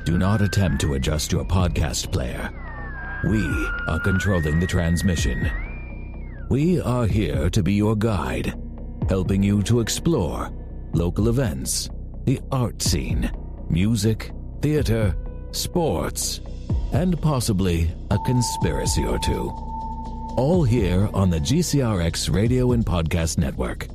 Do not attempt to adjust your podcast player. We are controlling the transmission. We are here to be your guide, helping you to explore local events, the art scene, music, theater, sports, and possibly a conspiracy or two. All here on the GCRX Radio and Podcast Network.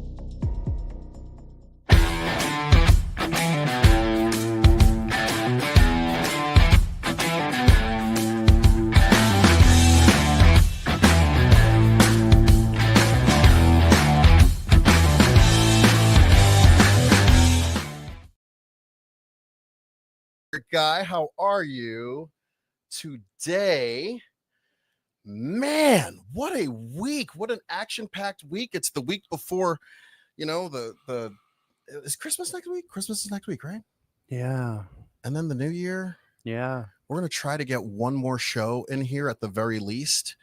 Guy, how are you today? Man, what a week. What an action-packed week. It's the week before, the is Christmas next week? Christmas is next week, right? Yeah. And then the new year. Yeah. We're going to try to get one more show in here at the very least.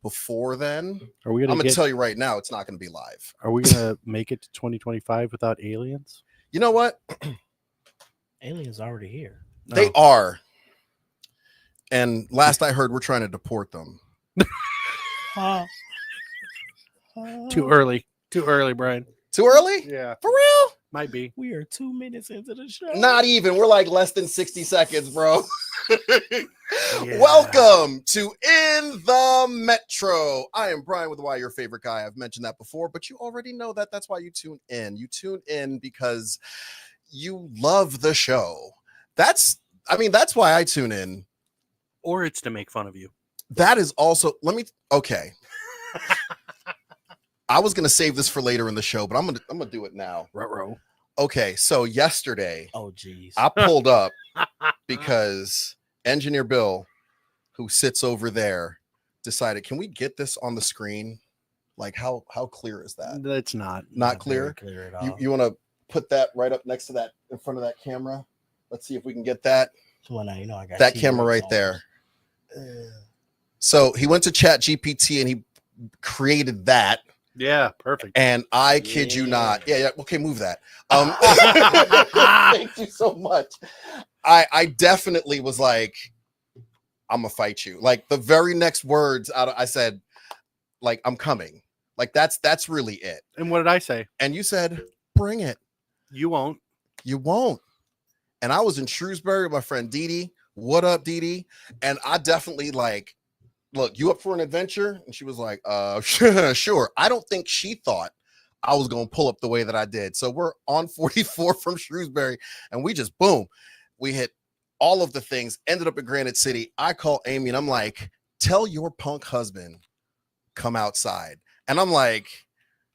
Before then, I'm going to tell you right now, it's not going to be live. Are we going to make it to 2025 without aliens? You know what? Aliens already here. They are. And last I heard, we're trying to deport them. Too early, Brian. Too early? Yeah. For real? Might be. We are 2 minutes into the show. Not even. We're like less than 60 seconds, bro. Yeah. Welcome to In the Metro. I am Brian with Why Your Favorite Guy. I've mentioned that before, but you already know that. That's why you tune in. You tune in because you love the show. That's why I tune in. Or it's to make fun of you. That is also, okay. I was going to save this for later in the show, but I'm going to do it now. Ruh-roh. Okay, so yesterday, Oh, geez. I pulled up because Engineer Bill, who sits over there, decided, can we get this on the screen? Like, how clear is that? That's not Clear? Clear at all. You want to put that right up next to that, in front of that camera? Let's see if we can get that. So now, I got That camera right there. So he went to Chat GPT and he created that. Yeah, perfect. And I kid you not. Yeah. Okay, move that. Thank you so much. I definitely was like, I'm gonna fight you. Like the very next words I said, like, I'm coming. Like that's really it. And what did I say? And you said, bring it. You won't. You won't. And I was in Shrewsbury with my friend Dee Dee. What up, Dee Dee? And I definitely like, look, you up for an adventure? And she was like, sure. I don't think she thought I was going to pull up the way that I did. So we're on 44 from Shrewsbury and we just, boom, we hit all of the things, ended up in Granite City. I call Amy and I'm like, tell your punk husband, come outside. And I'm like,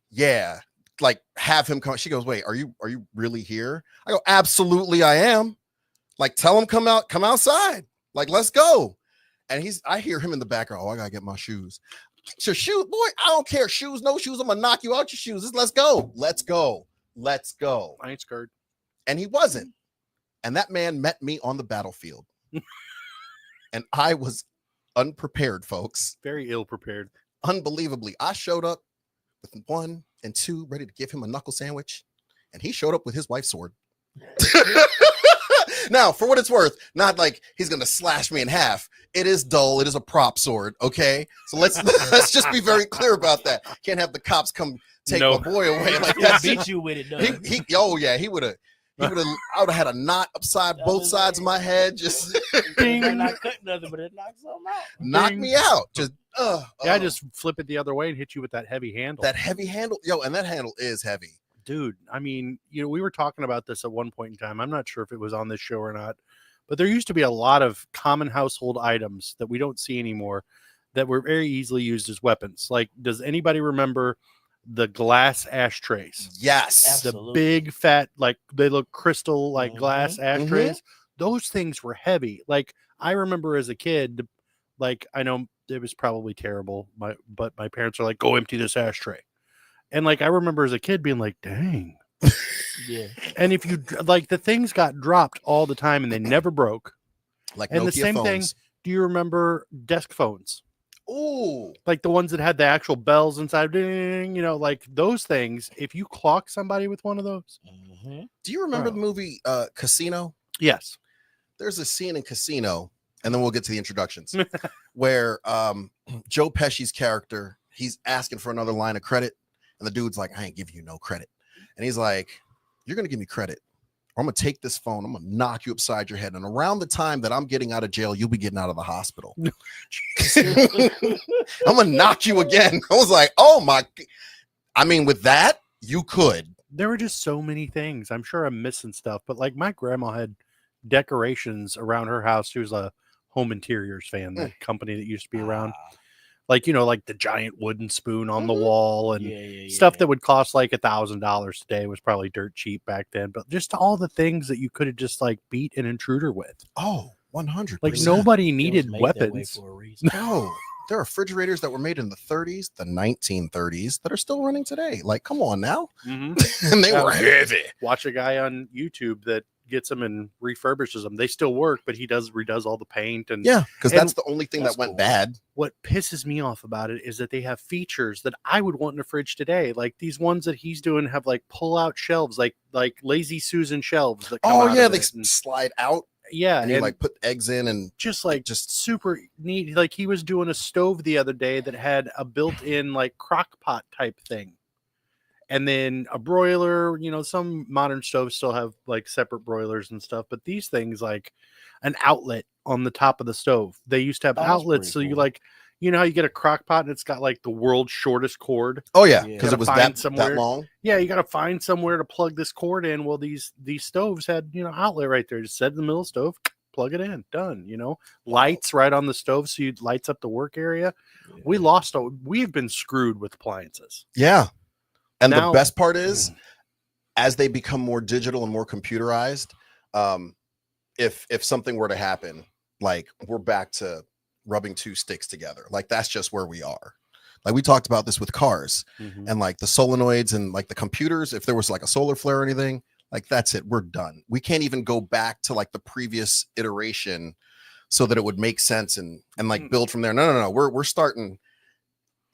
yeah, like have him come. She goes, wait, are you really here? I go, absolutely I am. Like, tell him come outside. Like, let's go. And I hear him in the background. Oh, I gotta get my shoes. Get your shoes, boy. I don't care. Shoes, no shoes. I'm gonna knock you out your shoes. Let's go. I ain't scared. And he wasn't. And that man met me on the battlefield. And I was unprepared, folks. Very ill prepared. Unbelievably. I showed up with 1 and 2, ready to give him a knuckle sandwich. And he showed up with his wife's sword. Now, for what it's worth, not like he's gonna slash me in half. It is dull. It is a prop sword. Okay, so let's just be very clear about that. Can't have the cops come take my boy away like that. Beat you with it, though. He would have. I would have had a knot upside both sides of my head. Just not cut nothing, but it knocks something out. Knock me out. Just I just flip it the other way and hit you with that heavy handle. That heavy handle, and that handle is heavy. Dude, I mean, we were talking about this at one point in time. I'm not sure if it was on this show or not, but there used to be a lot of common household items that we don't see anymore that were very easily used as weapons. Like, does anybody remember the glass ashtrays? Yes. Absolutely. The big fat, like they look crystal, like glass ashtrays. Those things were heavy. Like, I remember as a kid, like, I know it was probably terrible, but my parents are like, go empty this ashtray. And like, I remember as a kid being like, dang. Yeah. And if you like, the things got dropped all the time and they never broke. Like, and Nokia the same phones. thing. Do you remember desk phones? Ooh. Like the ones that had the actual bells inside, ding, like those things. If you clock somebody with one of those. Do you remember the movie Casino? Yes. there's a scene in Casino, and then we'll get to the introductions, where Joe Pesci's character, he's asking for another line of credit, and the dude's like, I ain't giving you no credit. And he's like, you're going to give me credit, or I'm going to take this phone, I'm going to knock you upside your head. And around the time that I'm getting out of jail, you'll be getting out of the hospital. I'm going to knock you again. I was like, oh my, I mean, with that, you could. There were just so many things. I'm sure I'm missing stuff, but like my grandma had decorations around her house. She was a home interiors fan, that company that used to be around. Like, you know, like the giant wooden spoon on the wall and stuff that would cost like $1,000 today was probably dirt cheap back then. But just all the things that you could have just like beat an intruder with. Oh, 100%. Like nobody needed weapons. For a reason. No, there are refrigerators that were made in the 30s, the 1930s, that are still running today. Like, come on now. And they were heavy. Watch a guy on YouTube that gets them and refurbishes them. They still work, but he redoes all the paint. And yeah, because that's the only thing that went bad. What pisses me off about it is that they have features that I would want in a fridge today. Like these ones that he's doing have like pull out shelves, like Lazy Susan shelves that come out they slide out. Yeah, and you like put eggs in and just super neat. Like he was doing a stove the other day that had a built-in like crock pot type thing, and then a broiler. You know, some modern stoves still have like separate broilers and stuff, but these things like an outlet on the top of the stove. They used to have outlets, so you like, you know how you get a crock pot and it's got like the world's shortest cord. Oh yeah, because it was that long. Yeah, you got to find somewhere to plug this cord in. Well, these stoves had, you know, outlet right there. Just set in the middle of the stove, plug it in, done. You know, lights right on the stove, so you lights up the work area. Yeah. We've been screwed with appliances. Yeah, and now, the best part is, as they become more digital and more computerized, if something were to happen, like we're back to rubbing two sticks together. Like that's just where we are. Like we talked about this with cars and like the solenoids and like the computers. If there was like a solar flare or anything, like that's it. We're done. We can't even go back to like the previous iteration so that it would make sense and like build from there. No. We're starting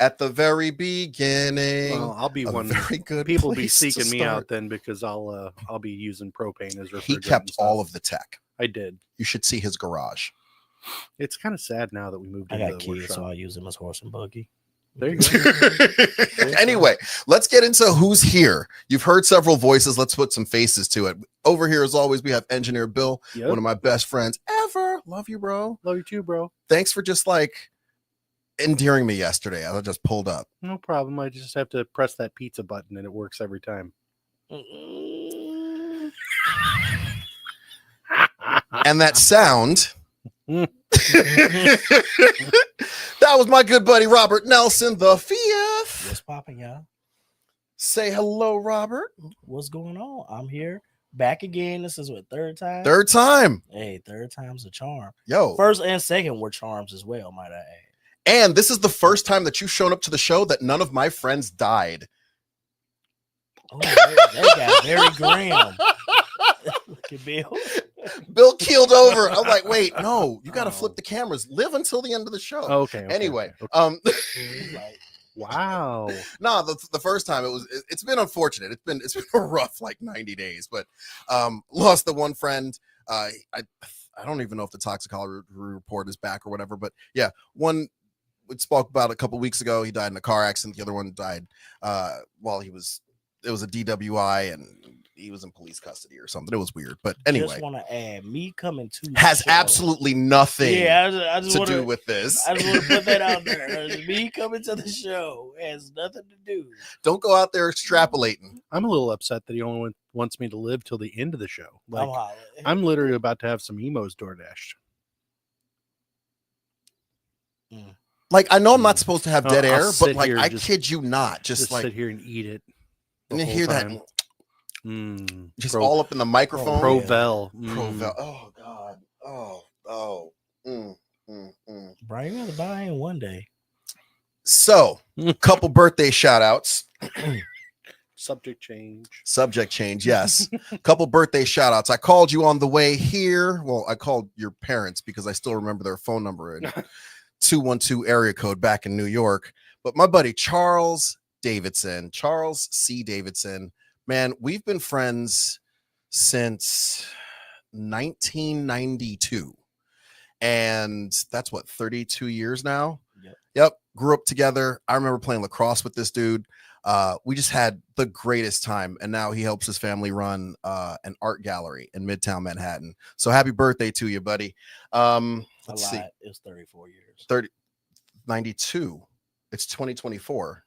at the very beginning. Well, I'll be one. Very good. People be seeking me out then because I'll be using propane as refrigerant. He kept all of the tech. I did. You should see his garage. It's kind of sad now that we moved into the kids, so I use them as horse and buggy. There you go. Anyway, let's get into who's here. You've heard several voices. Let's put some faces to it. Over here, as always, we have Engineer Bill, one of my best friends ever. Love you, bro. Love you too, bro. Thanks for just like endearing me yesterday. I just pulled up. No problem. I just have to press that pizza button and it works every time. And that sound... that was my good buddy Robert Nelson, the fifth. What's popping, y'all? Say hello, Robert. What's going on? I'm here back again. This is what, third time? Third time. Hey, third time's a charm. Yo, first and second were charms as well, might I add. And this is the first time that you've shown up to the show that none of my friends died. Oh, they got very grim. Look at Bill. Bill keeled over. I'm like, wait, no, you got to flip the cameras. Live until the end of the show. Okay. Anyway, wow. No, the first time it's been unfortunate. It's been a rough like 90 days, but lost the one friend. I don't even know if the toxicology report is back or whatever, but yeah, one we spoke about a couple weeks ago. He died in a car accident. The other one died while it was a DWI and he was in police custody or something. It was weird, but anyway. Just want to add, me coming to has absolutely nothing I just to do with this. I just want to put that out there. Me coming to the show has nothing to do. Don't go out there extrapolating. I'm a little upset that he only wants me to live till the end of the show. Like, I'm literally about to have some emos door dashed. Like, I know I'm not supposed to have dead air, but like, I just kid you not, just like sit here and eat it. And then hear time. That just all up in the microphone. Provel. Provel. Oh God. Brian, you got to buy in one day. So, couple birthday shout outs. Subject change. Yes. Couple birthday shout outs. I called you on the way here. Well, I called your parents because I still remember their phone number and 212 area code back in New York. But my buddy Charles C. Davidson, man, we've been friends since 1992. And that's what, 32 years now? Yep. Grew up together. I remember playing lacrosse with this dude. We just had the greatest time. And now he helps his family run an art gallery in Midtown Manhattan. So happy birthday to you, buddy. Let's see. It's 34 years. 92. It's 2024.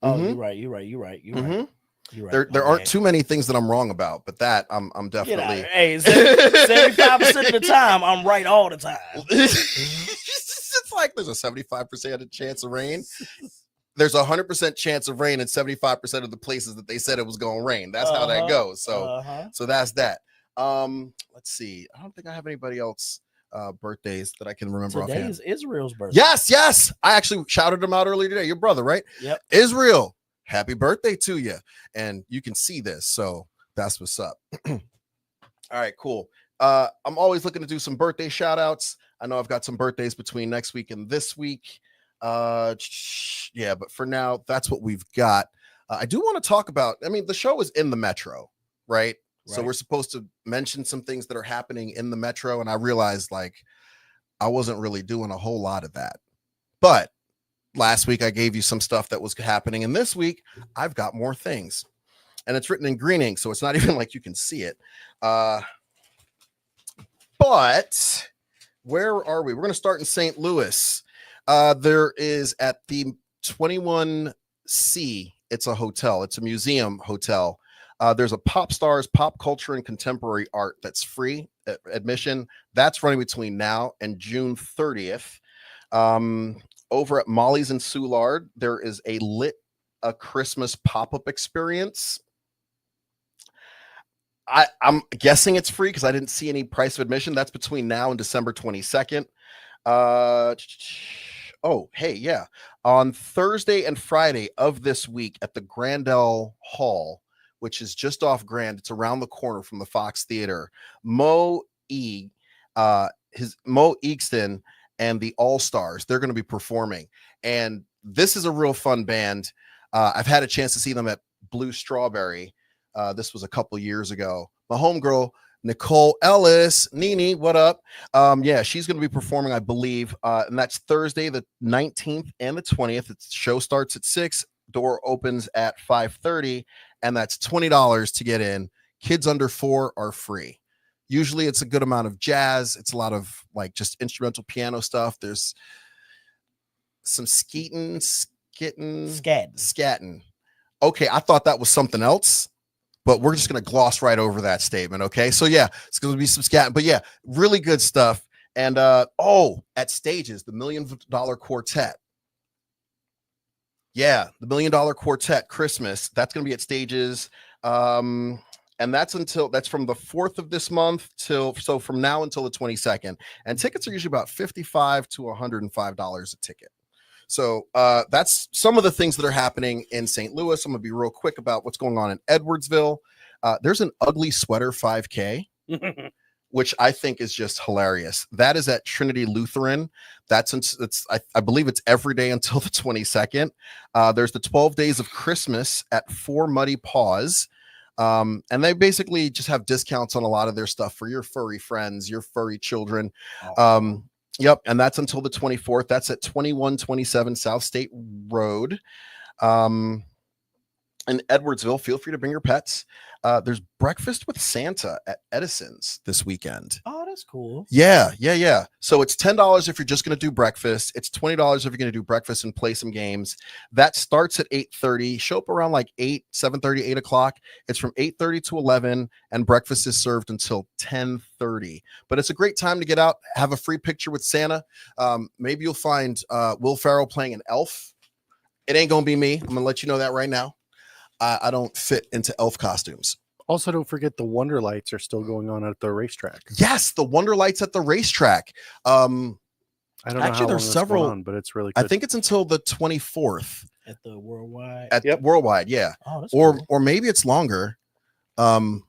Oh, Mhm. you're right. You're right. Mhm. You're right. There My aren't bad. too many things that I'm wrong about, but that I'm Get out definitely. of here. Hey, 75% of the time, I'm right all the time. It's like there's a 75% chance of rain. There's a 100% chance of rain in 75% of the places that they said it was going to rain. That's how that goes. So that's that. Let's see. I don't think I have anybody else birthdays that I can remember Today offhand. is Israel's birthday. Yes. I actually shouted him out earlier today. Your brother, right? Yep. Israel, happy birthday to you. And you can see this. So that's what's up. All right, cool. I'm always looking to do some birthday shout outs. I know I've got some birthdays between next week and this week. Yeah, but for now, that's what we've got. I do want to talk about, the show is in the Metro, right? So we're supposed to mention some things that are happening in the Metro. And I realized I wasn't really doing a whole lot of that. But last week I gave you some stuff that was happening. And this week I've got more things. And it's written in green ink, so it's not even like you can see it. But where are we? We're going to start in St. Louis. There is at the 21C, it's a hotel. It's a museum hotel. There's a Pop Stars, Pop Culture, and Contemporary Art that's free admission. That's running between now and June 30th. Over at Molly's in Soulard, there is a Christmas pop-up experience. I'm guessing it's free because I didn't see any price of admission. That's between now and December 22nd. On Thursday and Friday of this week at the Grandel Hall, which is just off Grand, it's around the corner from the Fox Theater. Mo Eagston and the All Stars, they're going to be performing, and this is a real fun band. I've had a chance to see them at Blue Strawberry. This was a couple years ago. My homegirl, Nicole Ellis, Nene, what up? She's going to be performing, I believe, and that's Thursday, the 19th and the 20th. The show starts at 6, door opens at 5:30, and that's $20 to get in. Kids under 4 are free. Usually it's a good amount of jazz. It's a lot of just instrumental piano stuff. There's some scatting. Okay, I thought that was something else, but we're just going to gloss right over that statement. Okay. So yeah, it's going to be some scatting, but yeah, really good stuff. And, at Stages, the $1 Million Quartet. Yeah. The $1 Million Quartet Christmas. That's going to be at Stages. And that's from the 4th of this month from now until the 22nd. And tickets are usually about $55 to $105 a ticket. So that's some of the things that are happening in St. Louis. I'm going to be real quick about what's going on in Edwardsville. There's an Ugly Sweater 5K, which I think is just hilarious. That is at Trinity Lutheran. I believe it's every day until the 22nd. There's the 12 Days of Christmas at 4 Muddy Paws. And they basically just have discounts on a lot of their stuff for your furry friends, your furry children. Yep. And that's until the 24th. That's at 2127 South State Road. In Edwardsville, feel free to bring your pets. There's Breakfast with Santa at Edison's this weekend. Oh, that's cool. Yeah. So it's $10 if you're just going to do breakfast. It's $20 if you're going to do breakfast and play some games. That starts at 8:30. Show up around 7:30, 8 o'clock. It's from 8:30 to 11, and breakfast is served until 10:30. But it's a great time to get out, have a free picture with Santa. Maybe you'll find Will Ferrell playing an elf. It ain't going to be me. I'm going to let you know that right now. I don't fit into elf costumes. Also, don't forget the Wonder Lights are still going on at the racetrack. Yes, the Wonder Lights at the racetrack. I don't know. Actually, there's several, on, but it's really good. I think it's until the 24th At the Worldwide. Worldwide, yeah. Oh, that's or cool. or maybe it's longer. I'll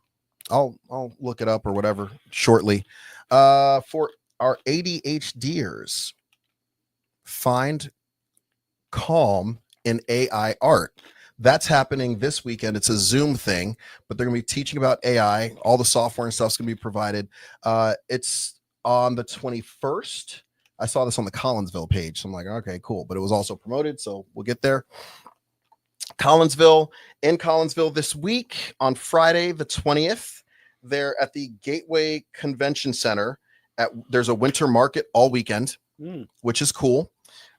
look it up or whatever shortly. For our ADHDers, find calm in AI art. That's happening this weekend. It's a Zoom thing, but they're going to be teaching about AI. All the software and stuff's going to be provided. It's on the 21st. I saw this on the Collinsville page. So I'm like, okay, cool. But it was also promoted. So we'll get there. Collinsville this week on Friday, the 20th. They're at the Gateway Convention Center. There's a winter market all weekend, which is cool.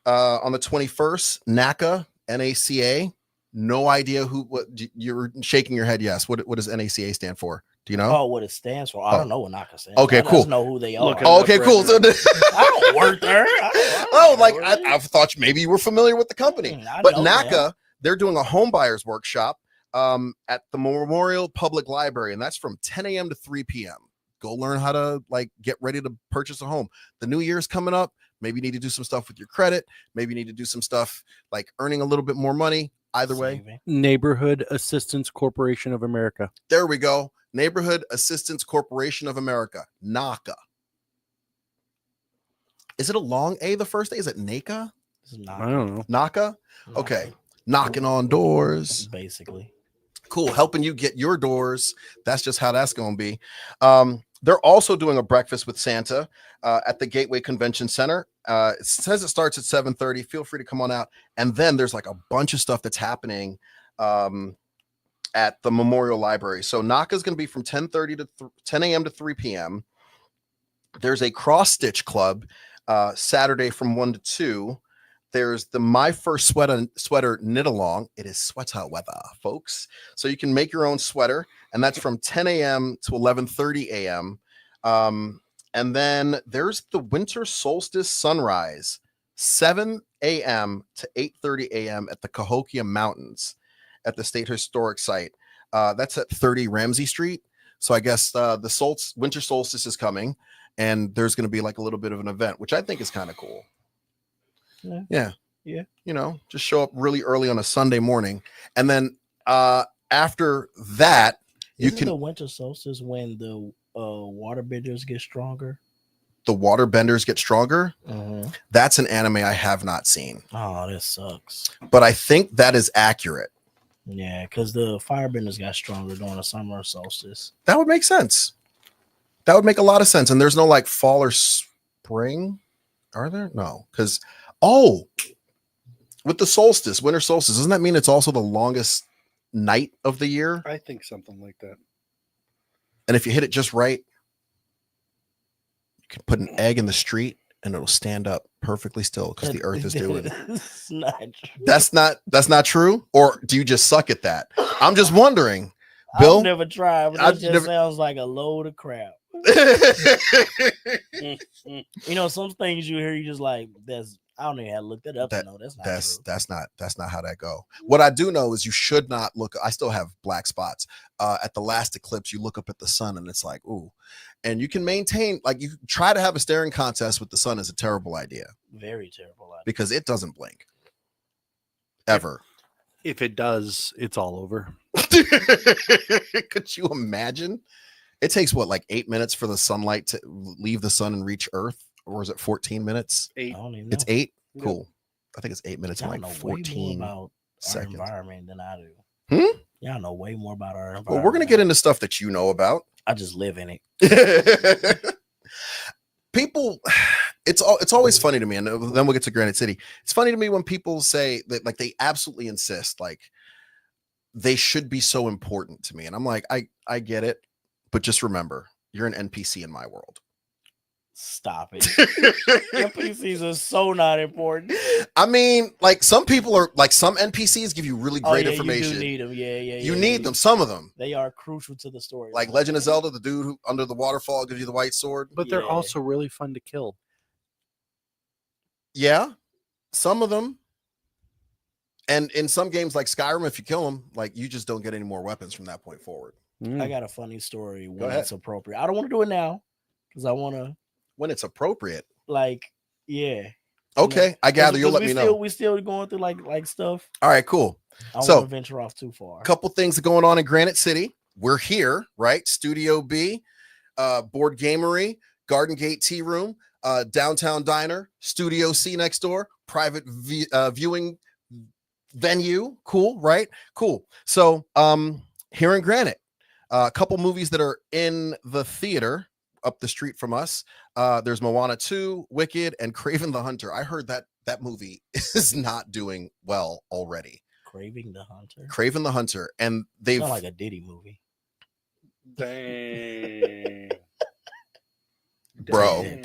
On the 21st, NACA. No idea what you're shaking your head. Yes. What does NACA stand for? Do you know? Oh, what it stands for? I don't know what NACA stands okay, for. I cool. just know who they are. Okay, cool. So I don't work there. I thought maybe you were familiar with the company. But NACA, them. they're doing a home buyers workshop at the Memorial Public Library, and that's from 10 a.m. to 3 p.m. Go learn how to get ready to purchase a home. The new year's coming up. Maybe you need to do some stuff with your credit. Maybe you need to do some stuff like earning a little bit more money. Either way. Neighborhood Assistance Corporation of America. There we go. Neighborhood Assistance Corporation of America. NACA. Is it a long A the first day? Is it NACA? I don't know. NACA? Okay. Knocking on doors. Basically. Cool. Helping you get your doors. That's just how that's going to be. They're also doing a breakfast with Santa at the Gateway Convention Center. It says it starts at 7:30. Feel free to come on out. And then there's a bunch of stuff that's happening at the Memorial Library. So NACA is going to be from 10 a.m. to 3 p.m. There's a cross stitch club Saturday from 1 to 2. There's the My First Sweater knit along. It is sweater weather, folks. So you can make your own sweater, and that's from 10 a.m. to 11:30 a.m. And then there's the Winter Solstice Sunrise, 7 a.m. to 8:30 a.m. at the Cahokia Mountains at the State Historic Site. That's at 30 Ramsey Street. So I guess the Winter Solstice is coming, and there's going to be a little bit of an event, which I think is kind of cool. Yeah. Just show up really early on a Sunday morning, and then after that, Isn't the winter solstice when the water benders get stronger? The water benders get stronger. Mm-hmm. That's an anime I have not seen. Oh, that sucks. But I think that is accurate. Yeah, because the firebenders got stronger during the summer solstice. That would make sense. That would make a lot of sense. And there's no fall or spring, are there? No, because with the solstice, winter solstice, doesn't that mean it's also the longest night of the year? I think something like that. And if you hit it just right, you can put an egg in the street and it'll stand up perfectly still because the earth is doing it. It's not true. That's not true? Or do you just suck at that? I'm just wondering. Bill? I've never tried, but that sounds like a load of crap. Some things you hear, you just I don't even have to look that up. No, that's not true. That's not how that go. What I do know is you should not look. I still have black spots. At the last eclipse, you look up at the sun and it's ooh. And you can maintain, you try to have a staring contest with the sun is a terrible idea. Very terrible idea. Because it doesn't blink. Ever. If it does, it's all over. Could you imagine? It takes 8 minutes for the sunlight to leave the sun and reach Earth? Or is it 14 minutes? 8. I don't even know. It's 8? Yeah. Cool. I think it's 8 minutes and 14 way more about seconds. our environment than I do. Y'all know way more about our environment. Well, we're going to get into stuff that you know about. I just live in it. People, it's always funny to me, and then we'll get to Granite City. It's funny to me when people say that they absolutely insist they should be so important to me. And I'm like, I get it, but just remember, you're an NPC in my world. Stop it. NPCs are so not important. I mean, some people are some NPCs give you really great information. You do need them. You need them. Some of them. They are crucial to the story. Like Legend of Zelda, the dude who under the waterfall gives you the white sword. But they're also really fun to kill. Yeah, some of them. And in some games like Skyrim, if you kill them, you just don't get any more weapons from that point forward. I got a funny story when ahead. It's appropriate. I don't want to do it now because I want to. When it's appropriate. Yeah. Okay, I gather you'll let me know. We still going through stuff. All right, cool. I don't want to venture off too far. A couple things going on in Granite City. We're here, right? Studio B, Board Gamery, Garden Gate Tea Room, Downtown Diner, Studio C next door, private viewing venue. Cool, right? Cool. So here in Granite, a couple movies that are in the theater up the street from us. There's Moana 2, Wicked, and Kraven the Hunter. I heard that movie is not doing well already. Kraven the Hunter. Kraven the Hunter, and they've sound like a Diddy movie. Dang. Bro. Dang.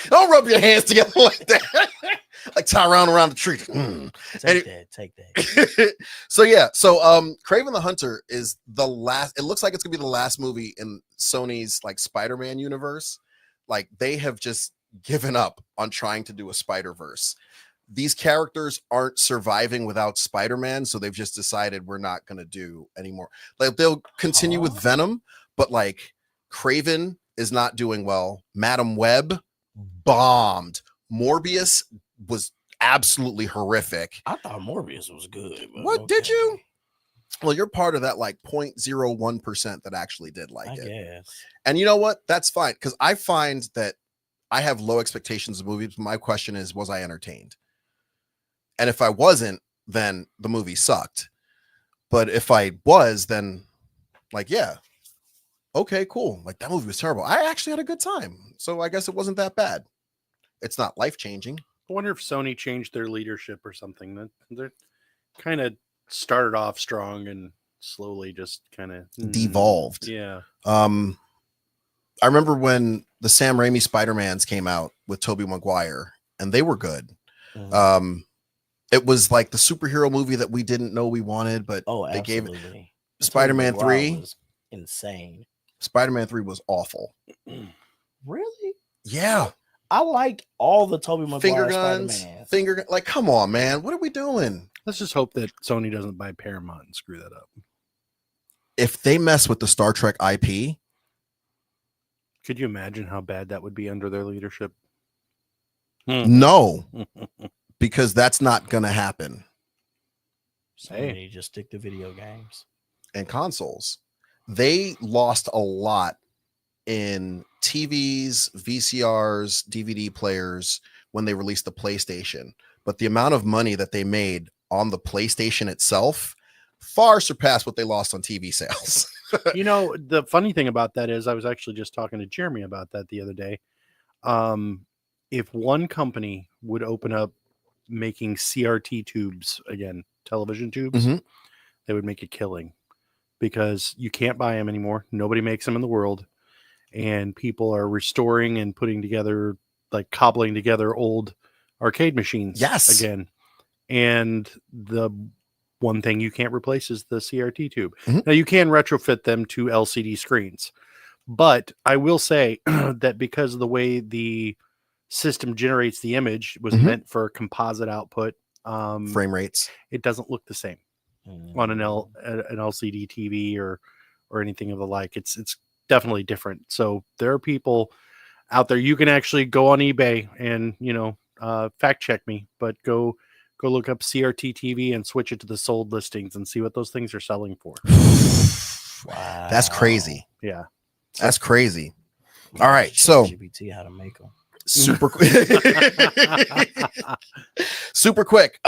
Don't rub your hands together like that. Like Tyrone around the tree. Take that. So Kraven the Hunter is the last. It looks like it's gonna be the last movie in Sony's like Spider-Man universe. Like they have just given up on trying to do a Spider-Verse. These characters aren't surviving without Spider-Man, so they've just decided we're not gonna do anymore. Like they'll continue with Venom, but like Kraven is not doing well. Madam Web bombed. Morbius was absolutely horrific. I thought Morbius was good. What did you? Well, you're part of that like 0.01% that actually did like it. Guess. And you know what? That's fine because I find that I have low expectations of movies. My question is, was I entertained? And if I wasn't, then the movie sucked. But if I was, then like, yeah, okay, cool. Like that movie was terrible. I actually had a good time. So I guess it wasn't that bad. It's not life-changing. I wonder if Sony changed their leadership or something. That they're kind of started off strong and slowly just kind of devolved. Yeah. I remember when the Sam Raimi Spider-Mans came out with Tobey Maguire, and they were good. Mm-hmm. It was like the superhero movie that we didn't know we wanted, but they gave it. Spider-Man 3 was insane. Spider-Man 3 was awful. Really? Yeah. I like all the Tobey Maguire Finger guns, Spider-Mans. like, come on, man. What are we doing? Let's just hope that Sony doesn't buy Paramount and screw that up. If they mess with the Star Trek IP, could you imagine how bad that would be under their leadership? No, because that's not going to happen. Sony just stick to video games and consoles. They lost a lot in TVs, VCRs, DVD players when they released the PlayStation. But the amount of money that they made on the PlayStation itself far surpassed what they lost on TV sales. You know, the funny thing about that is I was actually just talking to Jeremy about that the other day. If one company would open up making CRT tubes again, television tubes, they would make a killing because you can't buy them anymore. Nobody makes them in the world. And people are restoring and putting together, like cobbling together old arcade machines again. And the one thing you can't replace is the CRT tube. Now you can retrofit them to LCD screens, but I will say that because of the way the system generates the image was meant for composite output, frame rates, it doesn't look the same on an LCD TV or anything of the like. It's definitely different. So there are people out there. You can actually go on eBay and fact check me, but go look up CRT TV and switch it to the sold listings and see what those things are selling for. Wow, that's crazy. Yeah, that's crazy. All right, so GPT how to make them super quick. Super quick.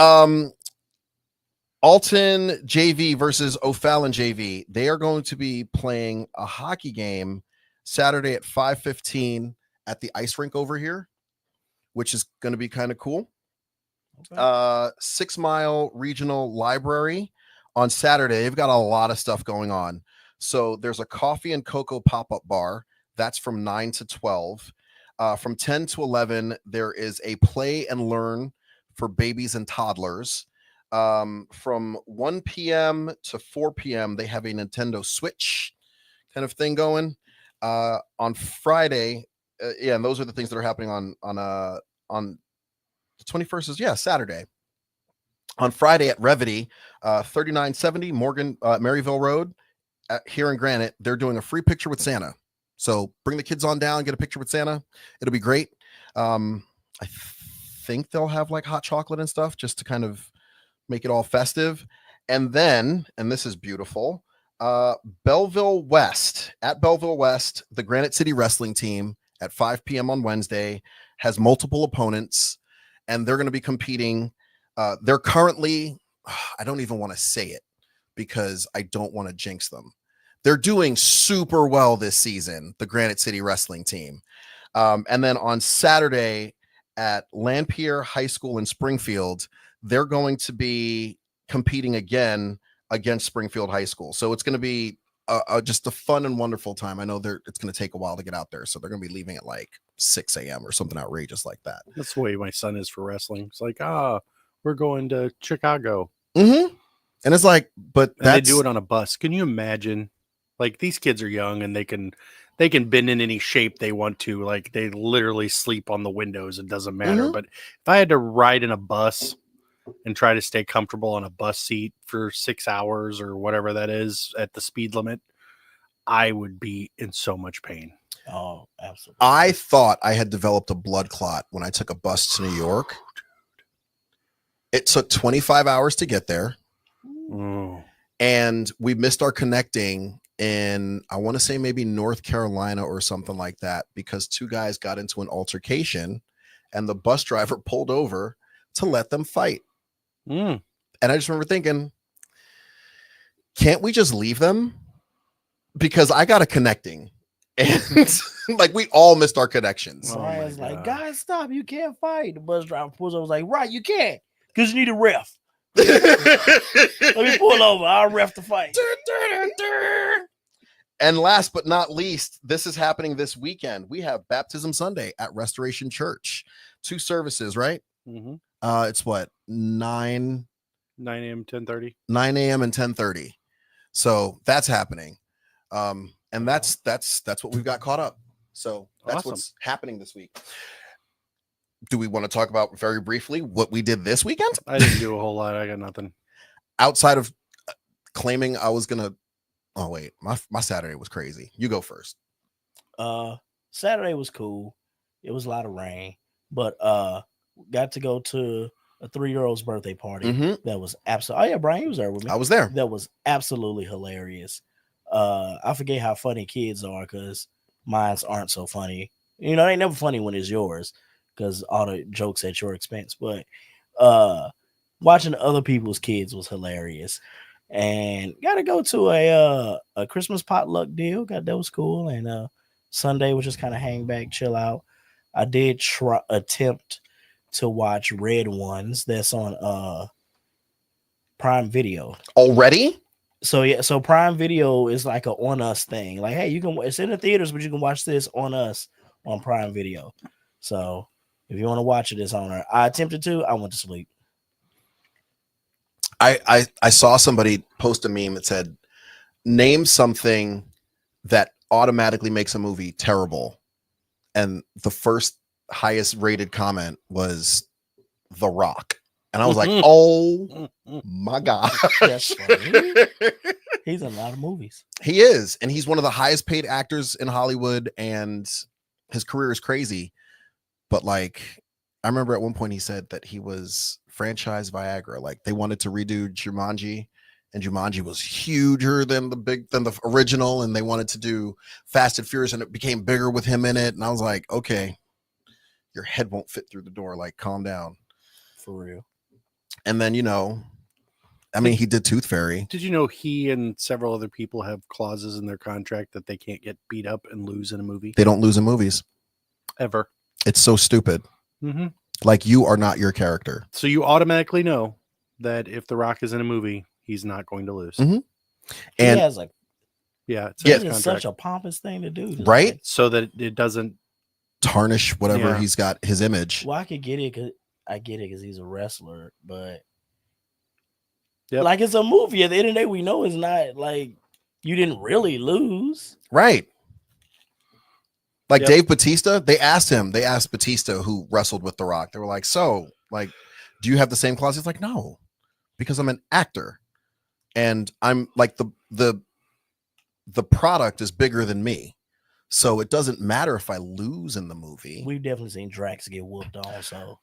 Alton JV versus O'Fallon JV. They are going to be playing a hockey game Saturday at 5:15 at the ice rink over here, which is going to be kind of cool. Okay. 6 Mile Regional Library on Saturday. They've got a lot of stuff going on. So there's a coffee and cocoa pop-up bar. That's from 9 to 12. From 10 to 11, there is a play and learn for babies and toddlers. From 1 p.m. to 4 p.m., they have a Nintendo Switch kind of thing going. On Friday, and those are the things that are happening on the 21st is Saturday. On Friday at Revity, 3970 Maryville Road, here in Granite, they're doing a free picture with Santa. So bring the kids on down, get a picture with Santa. It'll be great. I think they'll have like hot chocolate and stuff just to kind of make it all festive. And then, and this is beautiful, Belleville West, the Granite City Wrestling team at 5 p.m. on Wednesday has multiple opponents, and they're going to be competing. They're currently I don't even want to say it because I don't want to jinx them. They're doing super well this season, the Granite City wrestling team. And then on Saturday at Lanphier High School in Springfield, they're going to be competing again against Springfield High School. So it's going to be just a fun and wonderful time. I know it's going to take a while to get out there. So they're going to be leaving at like 6 a.m. or something outrageous like that. That's the way my son is for wrestling. It's like, we're going to Chicago. Mm-hmm. And it's like, but they do it on a bus. Can you imagine? Like, these kids are young and they can bend in any shape they want to. Like, they literally sleep on the windows. It doesn't matter. Mm-hmm. But if I had to ride in a bus and try to stay comfortable on a bus seat for 6 hours or whatever that is at the speed limit, I would be in so much pain. Oh, absolutely. I thought I had developed a blood clot when I took a bus to New York. It took 25 hours to get there. Oh. And we missed our connecting in, I want to say maybe North Carolina or something like that, because two guys got into an altercation and the bus driver pulled over to let them fight. And I just remember thinking, can't we just leave them? Because I got a connecting. And like, we all missed our connections. Brian's like, guys, stop. You can't fight. The bus driver pulls over. Was like, right, you can't. Because you need a ref. Let me pull over. I'll ref the fight. And last but not least, this is happening this weekend. We have Baptism Sunday at Restoration Church. 2 services, right? Mm-hmm. It's what, 9 a.m., 10:30. 9 a.m. and 10:30. So that's happening. And that's what we've got caught up. So that's awesome. What's happening this week. Do we want to talk about very briefly what we did this weekend? I didn't do a whole lot. I got nothing. Outside of claiming I was gonna. Oh wait, my Saturday was crazy. You go first. Saturday was cool. It was a lot of rain, but got to go to a 3-year-old's birthday party. Mm-hmm. That was absolutely. Oh yeah, Brian, you was there with me. I was there. That was absolutely hilarious. I forget how funny kids are because mine aren't so funny. You know, they ain't never funny when it's yours because all the jokes at your expense. But watching other people's kids was hilarious. And got to go to a Christmas potluck deal. That was cool. And Sunday was just kind of hang back, chill out. I did attempt to watch Red Ones. That's on Prime Video Already. So yeah, so Prime Video is like a on us thing. Like, hey, you can, it's in the theaters, but you can watch this on us on Prime Video. So if you want to watch it, it's on there. I attempted to. I went to sleep. I saw somebody post a meme that said, name something that automatically makes a movie terrible. And the first highest rated comment was The Rock. And I was like, oh my God. That's funny. He's in a lot of movies. He is. And he's one of the highest paid actors in Hollywood. And his career is crazy. But like, I remember at one point he said that he was franchise Viagra. Like they wanted to redo Jumanji, and Jumanji was huger than the original, and they wanted to do Fast and Furious, and it became bigger with him in it. And I was like, okay, your head won't fit through the door. Like, calm down. For real. And then, you know, I mean, he did Tooth Fairy. Did you know he and several other people have clauses in their contract that they can't get beat up and lose in a movie? They don't lose in movies. Ever. It's so stupid. Mm-hmm. Like, you are not your character. So you automatically know that if The Rock is in a movie, he's not going to lose. Mm-hmm. And he has like, yeah, it's such a pompous thing to do, right? Like, so that it doesn't tarnish whatever he's got, his image. Well, I get it because he's a wrestler, but like, it's a movie. At the end of the day, we know it's not like you didn't really lose, right? Like Dave Bautista, they asked Bautista, who wrestled with The Rock. They were like, so, like, do you have the same clause? He's like, no, because I'm an actor. And I'm like, the product is bigger than me. So it doesn't matter if I lose in the movie. We've definitely seen Drax get whooped on, so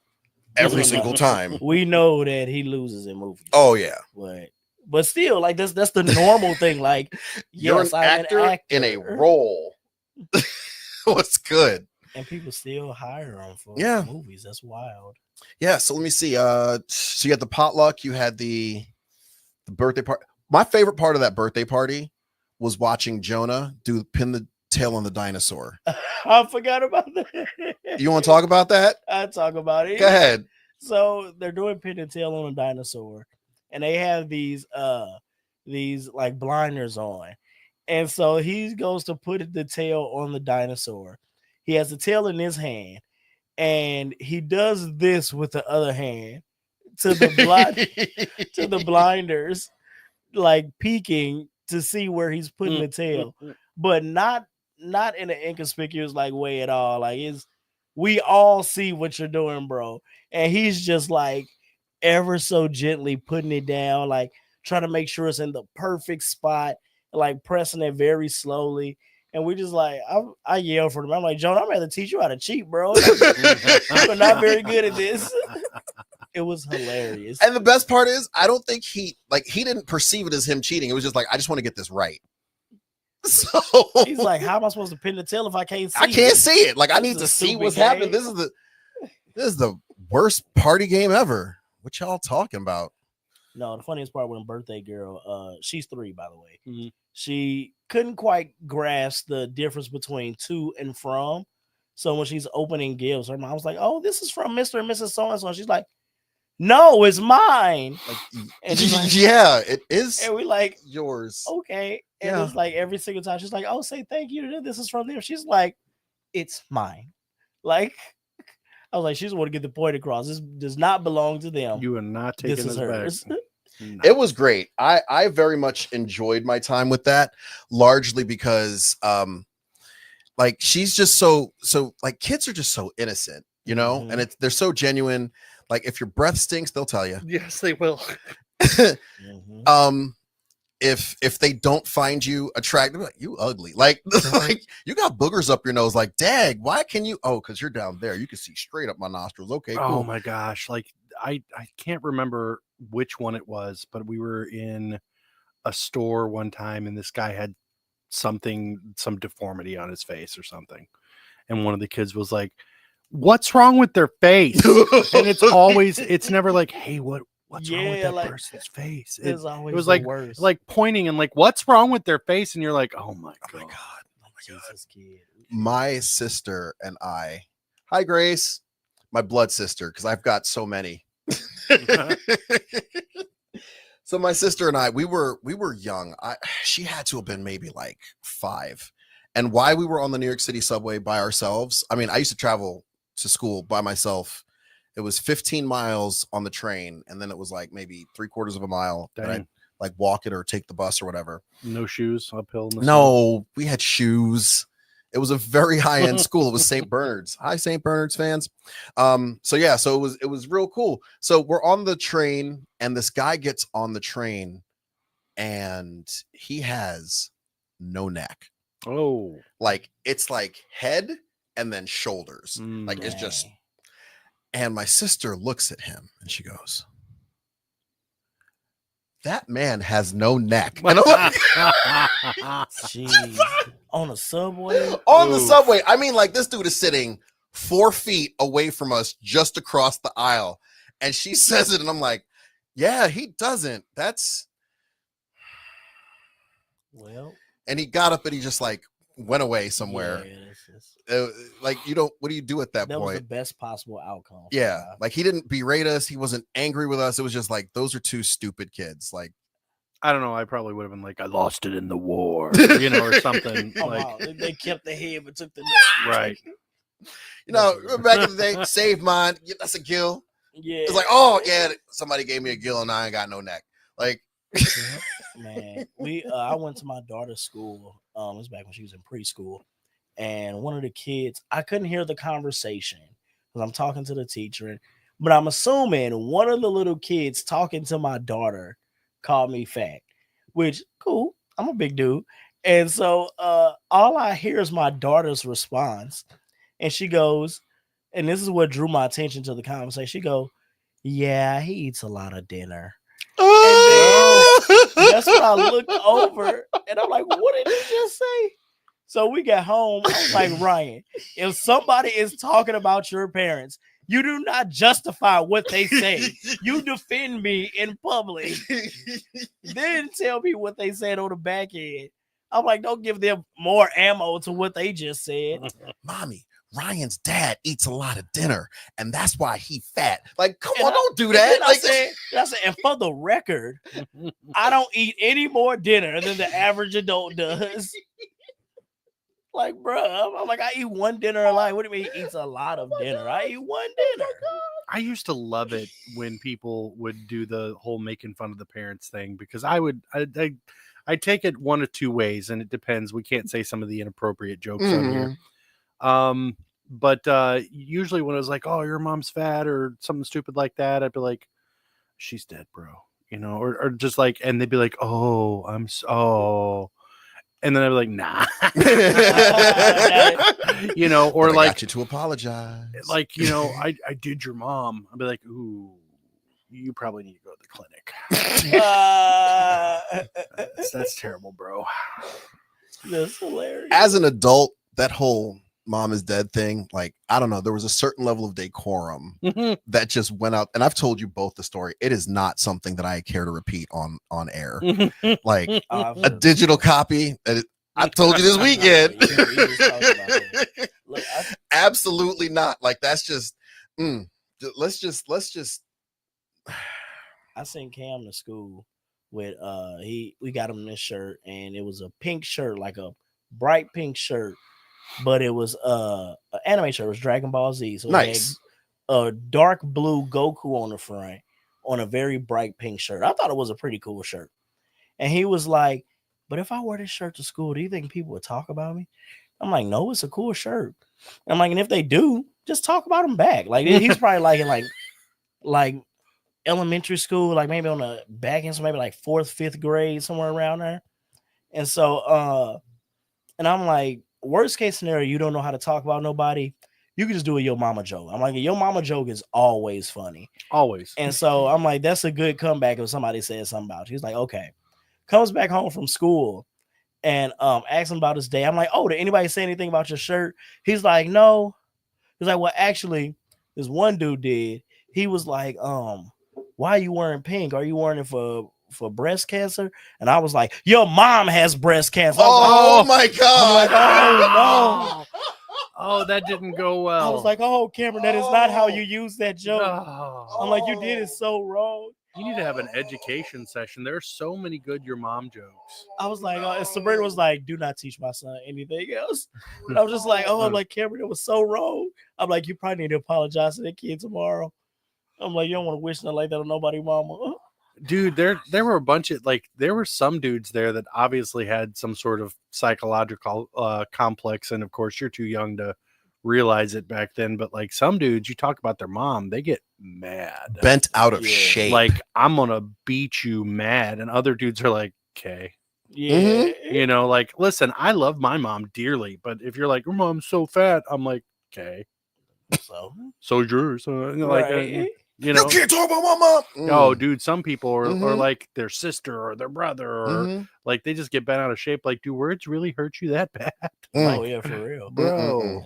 every single time. We know that he loses in movies. Oh, yeah. But still, like, that's the normal thing. Like, you're an actor in a role. What's good? And people still hire him for movies. That's wild. Yeah, so let me see. So you had the potluck, you had the birthday party. My favorite part of that birthday party was watching Jonah do pin the tail on the dinosaur. I forgot about that. You want to talk about that? I talk about it. Go ahead. So they're doing pin and tail on a dinosaur, and they have these like blinders on. And so he goes to put the tail on the dinosaur. He has the tail in his hand, and he does this with the other hand to the to the blinders, like peeking to see where he's putting the tail, but not in an inconspicuous like way at all. Like we all see what you're doing, bro. And he's just like ever so gently putting it down, like trying to make sure it's in the perfect spot, like pressing it very slowly. And we just like, I yell for him. I'm like, Jonah, I'm going to teach you how to cheat, bro. You're not very good at this. It was hilarious. And the best part is, I don't think he didn't perceive it as him cheating. It was just like, I just want to get this right. So he's like, how am I supposed to pin the tail if I can't see I can't see it. Like, I need to see what's happening. game. This is the worst party game ever. What y'all talking about? No, the funniest part when Birthday Girl, she's 3, by the way. Mm-hmm. She couldn't quite grasp the difference between to and from. So when she's opening gifts, her mom's like, oh, this is from Mr. and Mrs. So-and-so. And she's like, no, it's mine. And like, yeah, it is. And we like, yours. Okay. And it's like every single time she's like, oh, say thank you. This is from them. She's like, it's mine. Like, I was like, she's want to get the point across. This does not belong to them. You are not taking this is hers. back. No. It was great. I very much enjoyed my time with that, largely because like she's just so like kids are just so innocent, you know, and they're so genuine. Like if your breath stinks, they'll tell you. Yes, they will. If they don't find you attractive, like, you ugly, like you got boogers up your nose, like, dag, why can you? Oh, because you're down there, you can see straight up my nostrils. Okay, cool. Oh my gosh, like I can't remember which one it was, but we were in a store one time and this guy had some deformity on his face or something, and one of the kids was like, what's wrong with their face? And it's never like, hey, what's wrong with that person's face? It was like pointing and like, what's wrong with their face? And you're like, oh my god. Jesus, kid. My sister and I, hi Grace, my blood sister, because I've got so many. So my sister and I, we were young. She had to have been maybe like 5. And why we were on the New York City subway by ourselves, I mean, I used to travel to school by myself. It was 15 miles on the train, and then it was like maybe 3/4 of a mile. And I'd like walk it or take the bus or whatever. No shoes uphill. No, we had shoes. It was a very high-end school. It was St. Bernard's. Hi, St. Bernard's fans. So yeah, so it was real cool. So we're on the train, and this guy gets on the train, and he has no neck. Oh, like it's like head and then shoulders. Like it's just. And my sister looks at him and she goes, that man has no neck. And I'm like, jeez. On a subway? On the subway. I mean, like this dude is sitting 4 feet away from us just across the aisle. And she says it and I'm like, yeah, he doesn't. That's. Well. And he got up and he just like went away somewhere. Yeah, like you don't. What do you do at that point? That was the best possible outcome. Yeah, like he didn't berate us. He wasn't angry with us. It was just like those are 2 stupid kids. Like I don't know. I probably would have been like, I lost it in the war, you know, or something. Oh, like wow. They kept the head but took the neck. Right. You know, back in the day, save mine. That's a gill. Yeah. It's like, oh yeah, somebody gave me a gill and I ain't got no neck. Like, man, I went to my daughter's school. It was back when she was in preschool, and one of the kids, I couldn't hear the conversation because I'm talking to the teacher, but I'm assuming one of the little kids talking to my daughter called me fat, which cool. I'm a big dude, and so all I hear is my daughter's response, and she goes, and this is what drew my attention to the conversation. She goes, "Yeah, he eats a lot of dinner." That's when I looked over and I'm like, what did he just say? So we got home. I was like, Ryan, if somebody is talking about your parents, You do not justify what they say. You defend me in public. Then tell me what they said on the back end. I'm like, don't give them more ammo to what they just said. Mommy, Ryan's dad eats a lot of dinner, and that's why he fat. Like, come on, don't do that. I said, and for the record, I don't eat any more dinner than the average adult does. Like, bro, I'm like, I eat one dinner a night. What do you mean he eats a lot of dinner? I eat one dinner. I used to love it when people would do the whole making fun of the parents thing, because I take it one of two ways, and it depends. We can't say some of the inappropriate jokes on here. But usually when it was like, oh, your mom's fat or something stupid like that, I'd be like, she's dead, bro. You know, or just like, and they'd be like, oh, and then I'd be like, nah. You know, or but I like got you to apologize. Like, you know, I did your mom. I'd be like, ooh, you probably need to go to the clinic. That's terrible, bro. That's hilarious. As an adult, that whole mom is dead thing, like, I don't know, there was a certain level of decorum that just went out. And I've told you both the story. It is not something that I care to repeat on air. Like a digital copy. I told you this weekend. Look, absolutely not. Like, that's just let's just I sent Cam to school with we got him this shirt, and it was a pink shirt, like a bright pink shirt, but it was an anime shirt. It was Dragon Ball Z. So nice. It had a dark blue Goku on the front on a very bright pink shirt. I thought it was a pretty cool shirt. And he was like, but if I wear this shirt to school, do you think people would talk about me? I'm like, no, it's a cool shirt. I'm like, and if they do, just talk about him back. Like, he's probably like in like elementary school, like maybe on the back end, so maybe like 4th, 5th grade, somewhere around there. And so and I'm like, worst case scenario, you don't know how to talk about nobody, you can just do a yo mama joke. I'm like, a yo mama joke is always funny. Always. And so I'm like, that's a good comeback if somebody says something about you. He's like, okay. Comes back home from school and asks him about his day. I'm like, oh, did anybody say anything about your shirt? He's like, no. He's like, well, actually, this one dude did. He was like, why are you wearing pink? Are you wearing it for breast cancer? And I was like, your mom has breast cancer. Oh my God. I'm like, oh no. Oh, that didn't go well. I was like, oh, Cameron, that is not how you use that joke. No. I'm like, you did it so wrong. You need to have an education session. There are so many good your mom jokes. I was like, and Sabrina was like, do not teach my son anything else. And I was just like, I'm like, Cameron, it was so wrong. I'm like, you probably need to apologize to that kid tomorrow. I'm like, you don't want to wish nothing like that on nobody, mama. Dude, there were a bunch of, like, there were some dudes there that obviously had some sort of psychological complex. And of course, you're too young to realize it back then. But like some dudes, you talk about their mom, they get mad. Bent out of shape. Like, I'm going to beat you mad. And other dudes are like, okay. Yeah. You know, like, listen, I love my mom dearly. But if you're like, your mom's so fat, I'm like, okay. So yours. Like, right. you know, you can't talk about my mom. Oh, dude, some people are like their sister or their brother, or like they just get bent out of shape. Like, do words really hurt you that bad? Oh, yeah, for real, bro.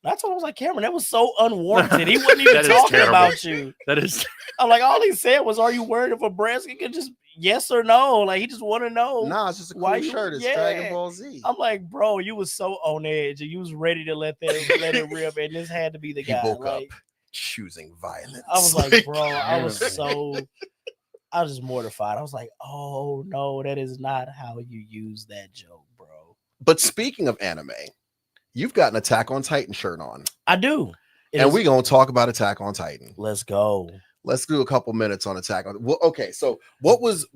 That's what I was like, Cameron, that was so unwarranted. He wasn't even talking about you. That is. I'm like, all he said was, are you worried for breast? He could just yes or no. Like, he just want to know. Nah, it's just a cool shirt. It's Dragon Ball Z. I'm like, bro, you was so on edge and you was ready to let it rip, and this had to be the guy. He woke like, up choosing violence. I was like, bro, I was just mortified. I was like, oh no, that is not how you use that joke, bro. But speaking of anime, you've got an Attack on Titan shirt on. I do. And we're going to talk about Attack on Titan. Let's go. Let's do a couple minutes on Attack on. Well, okay, so what was,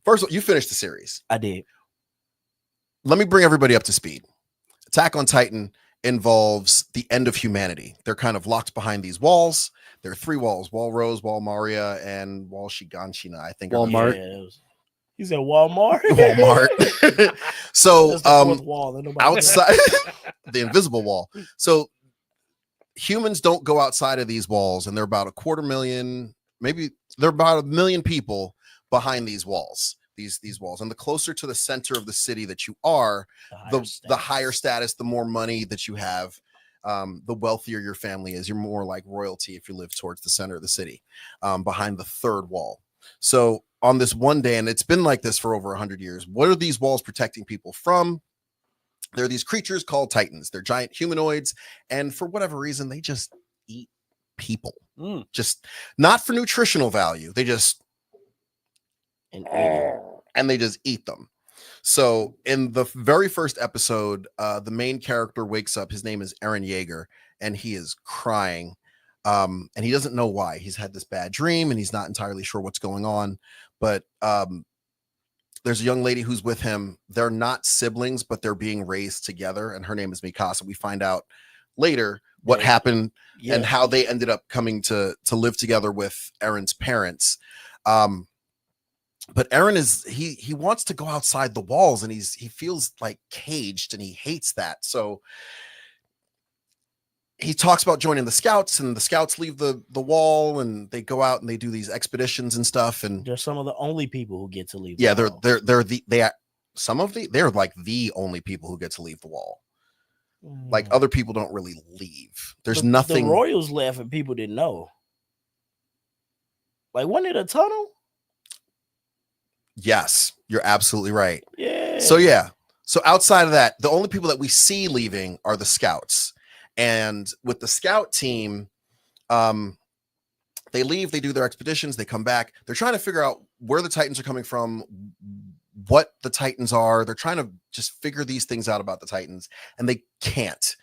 first of all, you finished the series. I did. Let me bring everybody up to speed. Attack on Titan involves the end of humanity. They're kind of locked behind these walls. There are 3 walls: Wall Rose, Wall Maria, and Wall Shiganshina, I think. Walmart. He said Walmart. Walmart. So wall, outside the invisible wall. So humans don't go outside of these walls, and they're about 250,000, maybe they're about 1 million people behind these walls. These walls, and the closer to the center of the city that you are, the higher status, the more money that you have, The wealthier your family is, you're more like royalty if you live towards the center of the city, behind the third wall. So on this one day, and it's been like this for over 100 years, what are these walls protecting people from? There are these creatures called Titans. They're giant humanoids, and for whatever reason, they just eat people. Just not for nutritional value. They just and they just eat them. So in the very first episode, the main character wakes up. His name is Eren Yeager, and he is crying. And he doesn't know why. He's had this bad dream, and he's not entirely sure what's going on. But there's a young lady who's with him. They're not siblings, but they're being raised together, and her name is Mikasa. We find out later what happened and how they ended up coming to live together with Eren's parents. But Eren he wants to go outside the walls, and he feels like caged, and he hates that. So he talks about joining the scouts, and the scouts leave the wall, and they go out and they do these expeditions and stuff. And they're some of the only people who get to leave. Yeah, they're like the only people who get to leave the wall. Like other people don't really leave. There's nothing. The Royals left and people didn't know. Like, wasn't it a tunnel? Yes, you're absolutely right. Yeah. So outside of that, the only people that we see leaving are the scouts. And with the scout team, they leave, they do their expeditions, they come back. They're trying to figure out where the Titans are coming from, what the Titans are. They're trying to just figure these things out about the Titans, and they can't.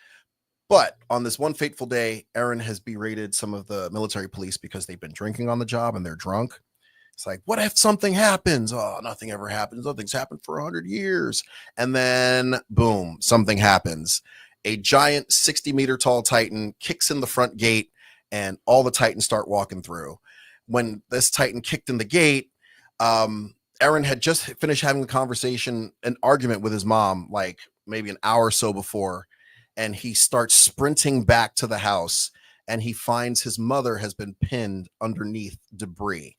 But on this one fateful day, Eren has berated some of the military police because they've been drinking on the job and they're drunk. It's like, what if something happens? Oh, nothing ever happens. Nothing's happened for 100 years. And then, boom, something happens. A giant 60-meter tall Titan kicks in the front gate, and all the Titans start walking through. When this Titan kicked in the gate, Eren had just finished having an argument with his mom, like maybe an hour or so before, and he starts sprinting back to the house, and he finds his mother has been pinned underneath debris,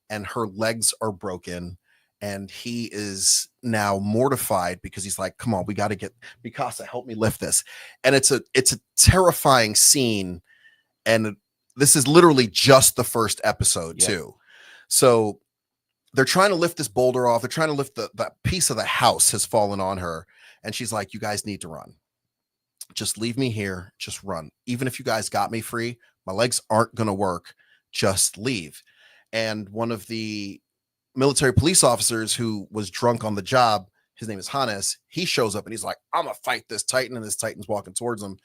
and her legs are broken, and he is now mortified because he's like, come on, we got to get Mikasa, help me lift this. And it's a terrifying scene, and this is literally just the first episode too. So they're trying to lift this boulder off. They're trying to lift that piece of the house has fallen on her. And she's like, you guys need to run. Just leave me here. Just run. Even if you guys got me free, my legs aren't going to work. Just leave. And one of the military police officers who was drunk on the job, his name is Hannes, he shows up and he's like, I'm going to fight this Titan. And this Titan's walking towards him.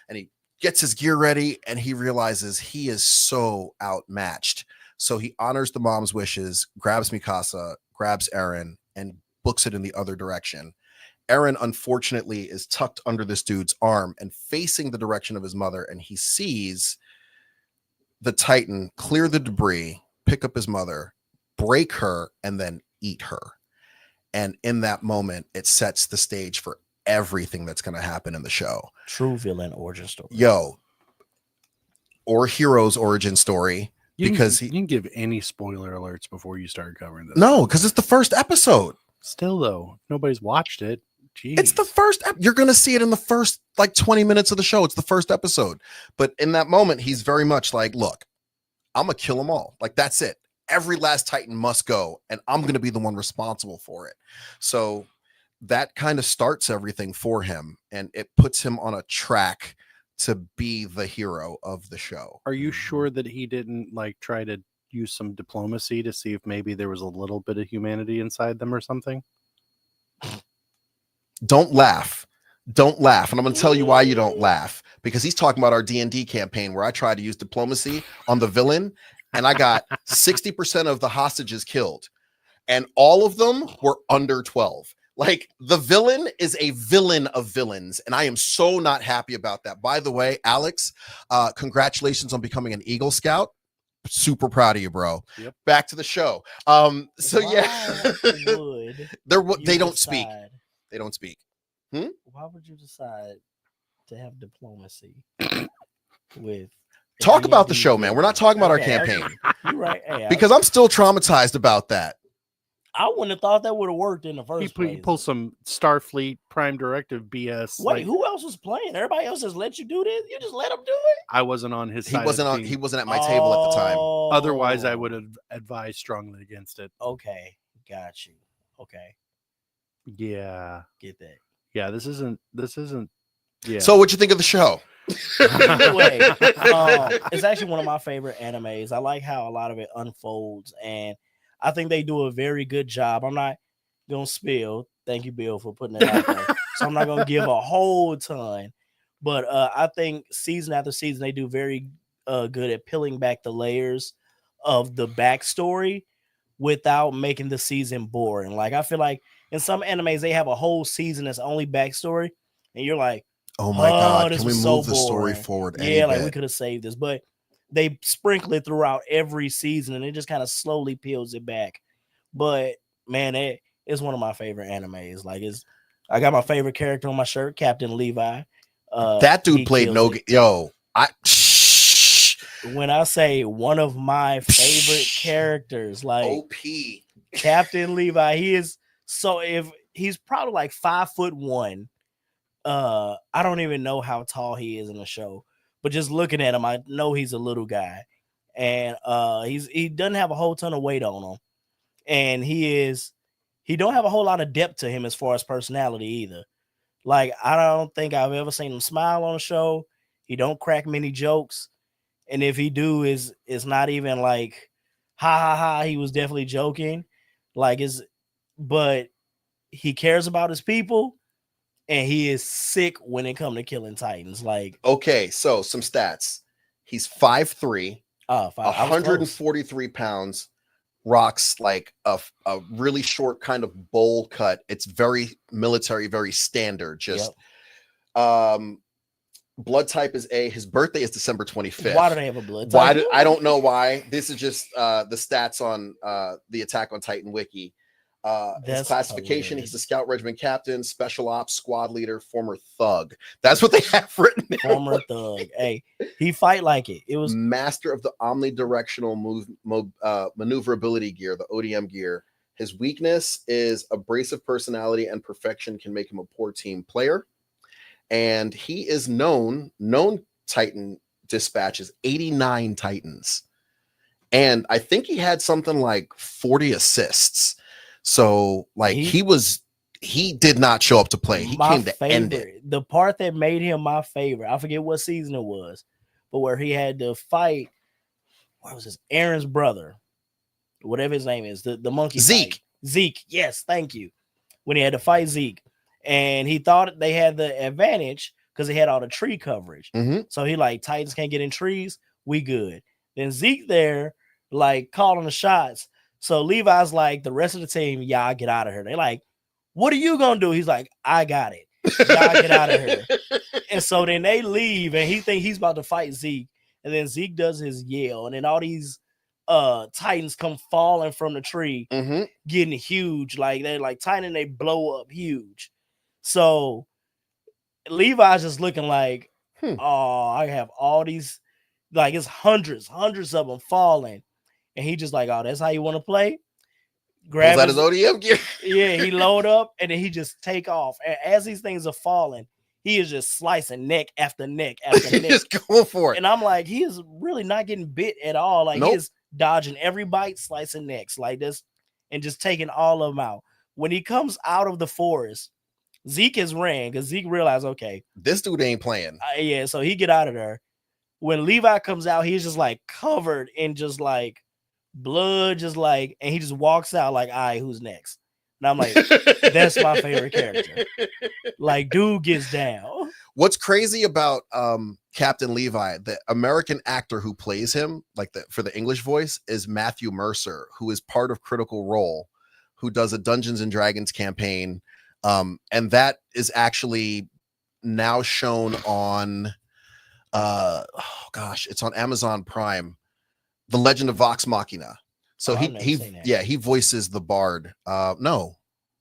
And he gets his gear ready, and he realizes he is so outmatched. So he honors the mom's wishes, grabs Mikasa, grabs Eren, and books it in the other direction. Eren, unfortunately, is tucked under this dude's arm and facing the direction of his mother, and he sees the Titan clear the debris, pick up his mother, break her, and then eat her. And in that moment, it sets the stage for everything that's going to happen in the show. True villain origin story. Or hero's origin story. You because can give any spoiler alerts before you start covering this. No, because it's the first episode. Still, though, nobody's watched it. Jeez. It's the first. You're going to see it in the first 20 minutes of the show. It's the first episode. But in that moment, he's very much like, look, I'm going to kill them all. Like, that's it. Every last Titan must go, and I'm going to be the one responsible for it. So that kind of starts everything for him, and it puts him on a track to be the hero of the show. Are you sure that he didn't try to use some diplomacy to see if maybe there was a little bit of humanity inside them or something? Don't laugh. Don't laugh. And I'm going to tell you why you don't laugh, because he's talking about our D&D campaign where I tried to use diplomacy on the villain, and I got 60% of the hostages killed, and all of them were under 12. Like, the villain is a villain of villains, and I am so not happy about that. By the way, Alex, congratulations on becoming an Eagle Scout. Super proud of you, bro. Yep. Back to the show. They don't speak. They don't speak. Why would you decide to have diplomacy with? Talk about the show, man. We're not talking about our campaign. You're right. Hey, because I'm still traumatized about that. I wouldn't have thought that would have worked in the first He place. pulls some Starfleet Prime Directive BS. Wait, like, who else was playing? Everybody else just let you do this? You just let them do it? I wasn't on his He side. wasn't of on. being- He wasn't at my table at the time. Otherwise, I Oh, would have advised strongly against it. Okay, got you. Okay, Yeah, get that. yeah. This isn't. Yeah. So, what you think of the show? Anyway, it's actually one of my favorite animes. I like how a lot of it unfolds, and I think they do a very good job. I'm not gonna spill. Thank you, Bill, for putting it out there. So I'm not gonna give a whole ton, but I think season after season they do very good at peeling back the layers of the backstory without making the season boring. Like I feel like in some animes they have a whole season that's only backstory, and you're like, Oh my God! this Can we was so move the story boring. forward? Yeah, like we bit? could have saved this, but they sprinkle it throughout every season, and it just kind of slowly peels it back. But man, it's one of my favorite animes. Like, I got my favorite character on my shirt, Captain Levi. That dude he played kills it. Yo, When I say one of my favorite characters, like OP. Captain Levi, he is so if he's probably like 5'1". I don't even know how tall he is in the show, but just looking at him, I know he's a little guy, and he doesn't have a whole ton of weight on him, and he don't have a whole lot of depth to him as far as personality either. Like I don't think I've ever seen him smile on a show. He don't crack many jokes, and if he do, it's not even like ha ha ha. He was definitely joking, but he cares about his people. And he is sick when it comes to killing Titans. Like, Okay, so some stats. He's 5'3", 143 pounds, rocks like a really short kind of bowl cut. It's very military, very standard. Just blood type is A. His birthday is December 25th. Why do they have a blood type? I don't know why. This is just the stats on the Attack on Titan wiki. His That's classification, hilarious. he's a scout regiment captain, special ops squad leader, former thug. That's what they have written there. Former thug. Hey, he fight like it. It was Master of the omnidirectional maneuverability gear, the ODM gear. His weakness is abrasive personality and perfection can make him a poor team player. And he is known Titan dispatches 89 Titans. And I think he had something like 40 assists. So like he did not show up to play. He came to end it. The part that made him my favorite, I forget what season it was, but where he had to fight, what was his Aaron's brother, whatever his name is, the monkey Zeke. fight. Zeke, yes, thank you. When he had to fight Zeke, and he thought they had the advantage because he had all the tree coverage. Mhm. So he like Titans can't get in trees, we good. Then Zeke there, like calling the shots. So Levi's like, the rest of the team, y'all get out of here. They're like, what are you gonna do? He's like, I got it. Y'all get out of here. And so then they leave, and he think he's about to fight Zeke. And then Zeke does his yell, and then all these Titans come falling from the tree, Mhm. getting huge. Like they're like Titan, they blow up huge. So Levi's just looking like, oh, I have all these, like it's hundreds of them falling. And he just like, oh, that's how you want to play? Was that his ODM gear? Yeah, he load up and then he just take off. And as these things are falling, he is just slicing neck after neck after neck. Just going for it. And I'm like, he is really not getting bit at all. Like Nope. he is dodging every bite, slicing necks like this, and just taking all of them out. When he comes out of the forest, Zeke has ran because Zeke realized, okay, This dude ain't playing. yeah, so he get out of there. When Levi comes out, he's just like covered in just like blood, just like, and he just walks out like, all right, who's next? And I'm like, that's my favorite character. Like, dude gets down. What's crazy about Captain Levi, the American actor who plays him, like for the English voice, is Matthew Mercer, who is part of Critical Role, who does a Dungeons and Dragons campaign. And that is actually now shown on it's on Amazon Prime, The Legend of Vox Machina. So he voices the bard. No,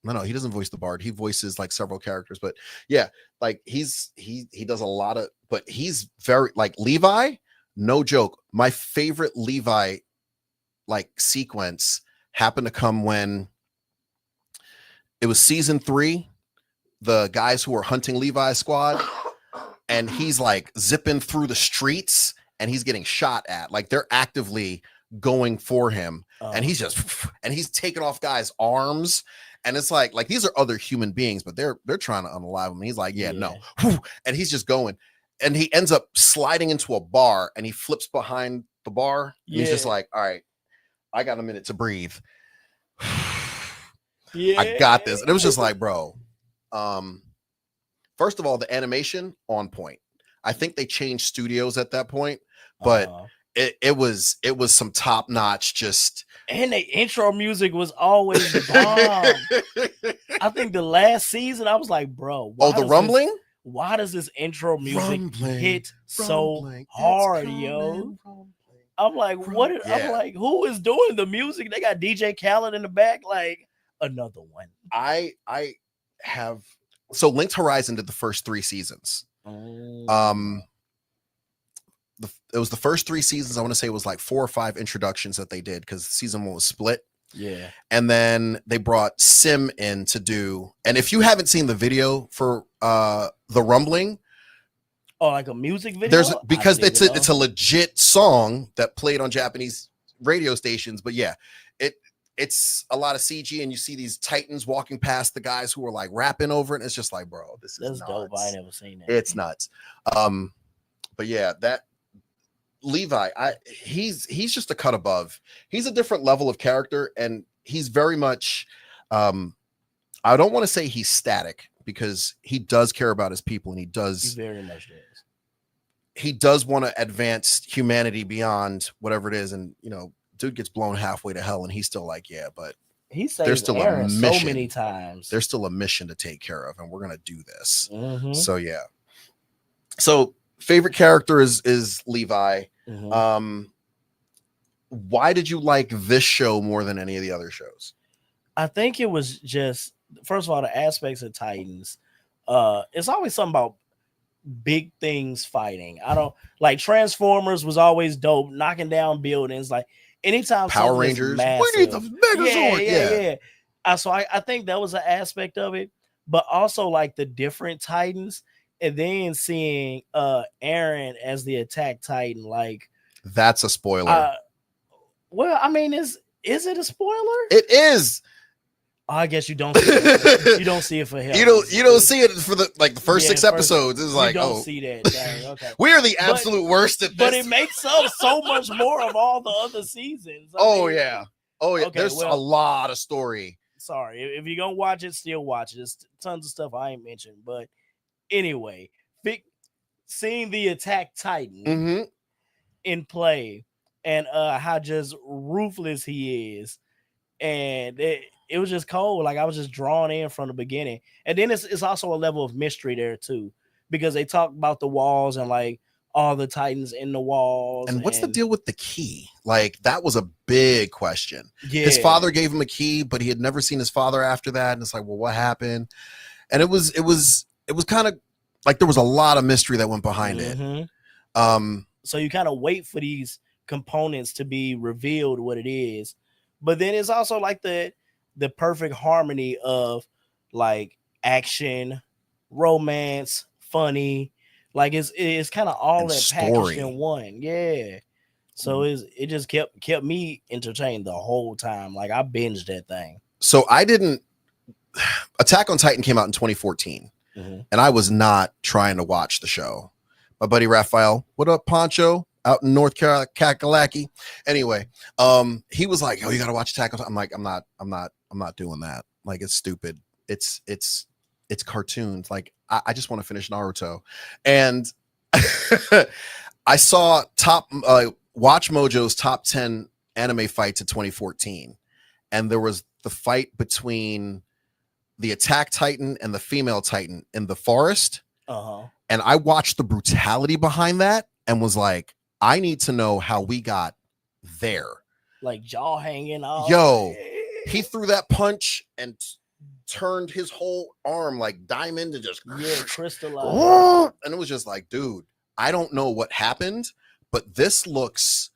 he doesn't voice the bard. He voices like several characters, but yeah, like he does a lot of, but he's very like Levi, no joke. My favorite Levi like sequence happened to come when it was season 3, the guys who were hunting Levi's squad, and he's like zipping through the streets and he's getting shot at. Like they're actively going for him, and he's just and he's taking off guys' arms. And it's like these are other human beings, but they're trying to unalive him. And he's like, yeah, no. And he's just going. And he ends up sliding into a bar, and he flips behind the bar. He's just like, all right, I got a minute to breathe. I got this. And it was just like, bro, first of all, the animation on point. I think they changed studios at that point, but it was some top notch. Just and the intro music was always the bomb. I think the last season I was like, bro, the rumbling. Why does this intro music hit so hard, yo? I'm like, what? I'm like, who is doing the music? They got DJ Khaled in the back, like another one. I have Linked Horizon did the first 3 seasons. It was the first 3 seasons. I want to say it was like 4 or 5 introductions that they did because season 1 was split. Yeah. And then they brought Sim in to do, and if you haven't seen the video for the rumbling, like a music video, because it's a legit song that played on Japanese radio stations. But yeah, it's a lot of CG, and you see these Titans walking past the guys who are like rapping over it. And it's just like, bro, that's nuts. Dope. I ain't never seen that. It's nuts. But yeah, that Levi, he's just a cut above. He's a different level of character, and he's very much I don't want to say he's static, because he does care about his people, and he very much does. He does want to advance humanity beyond whatever it is. And dude gets blown halfway to hell, and he's still like, yeah, but there's still Aaron a mission. So many times there's still a mission to take care of, and we're gonna do this. So yeah. So favorite character is Levi. Why did you like this show more than any of the other shows? I think it was just, first of all, the aspects of Titans. It's always something about big things fighting. I don't like Transformers was always dope, knocking down buildings. Like anytime Power Rangers, massive, we need the Megazord. Yeah. So I think that was an aspect of it, but also like the different Titans, and then seeing Aaron as the Attack Titan, like that's a spoiler. Well, I mean, is it a spoiler? It is. I guess you don't see it. You don't see it for him. You don't see it for the first 6 episodes. It's like, don't see that. Dang, okay. We are the absolute worst at this. But it makes up so much more of all the other seasons. Yeah. Okay, there's a lot of story. Sorry, if you're gonna watch it, still watch it. There's tons of stuff I ain't mentioned. But anyway, seeing the Attack Titan in play, and how just ruthless he is, and it was just cold. Like I was just drawn in from the beginning. And then it's also a level of mystery there too, because they talk about the walls and like all the Titans in the walls. And what's the deal with the key? Like that was a big question. Yeah. His father gave him a key, but he had never seen his father after that. And it's like, well, what happened? And it was kind of like there was a lot of mystery that went behind it. So you kind of wait for these components to be revealed what it is. But then it's also like the perfect harmony of like action, romance, funny, like it's kind of all that packaged in one. Yeah. So it just kept me entertained the whole time. Like I binged that thing. So Attack on Titan came out in 2014, and I was not trying to watch the show. My buddy Raphael, what up, Poncho? Out in North Carolina, Kakalaki. Anyway, he was like, "Oh, you gotta watch Attack on Titan." I'm like, I'm not doing that. Like, it's stupid. It's cartoons. Like, I just want to finish Naruto. And I saw Watch Mojo's top 10 anime fights of 2014, and there was the fight between the Attack Titan and the female Titan in the forest. And I watched the brutality behind that and was like, I need to know how we got there. Like jaw hanging off. Yo, he threw that punch and turned his whole arm like diamond and just crystallized. And it was just like, dude, I don't know what happened, but this looks,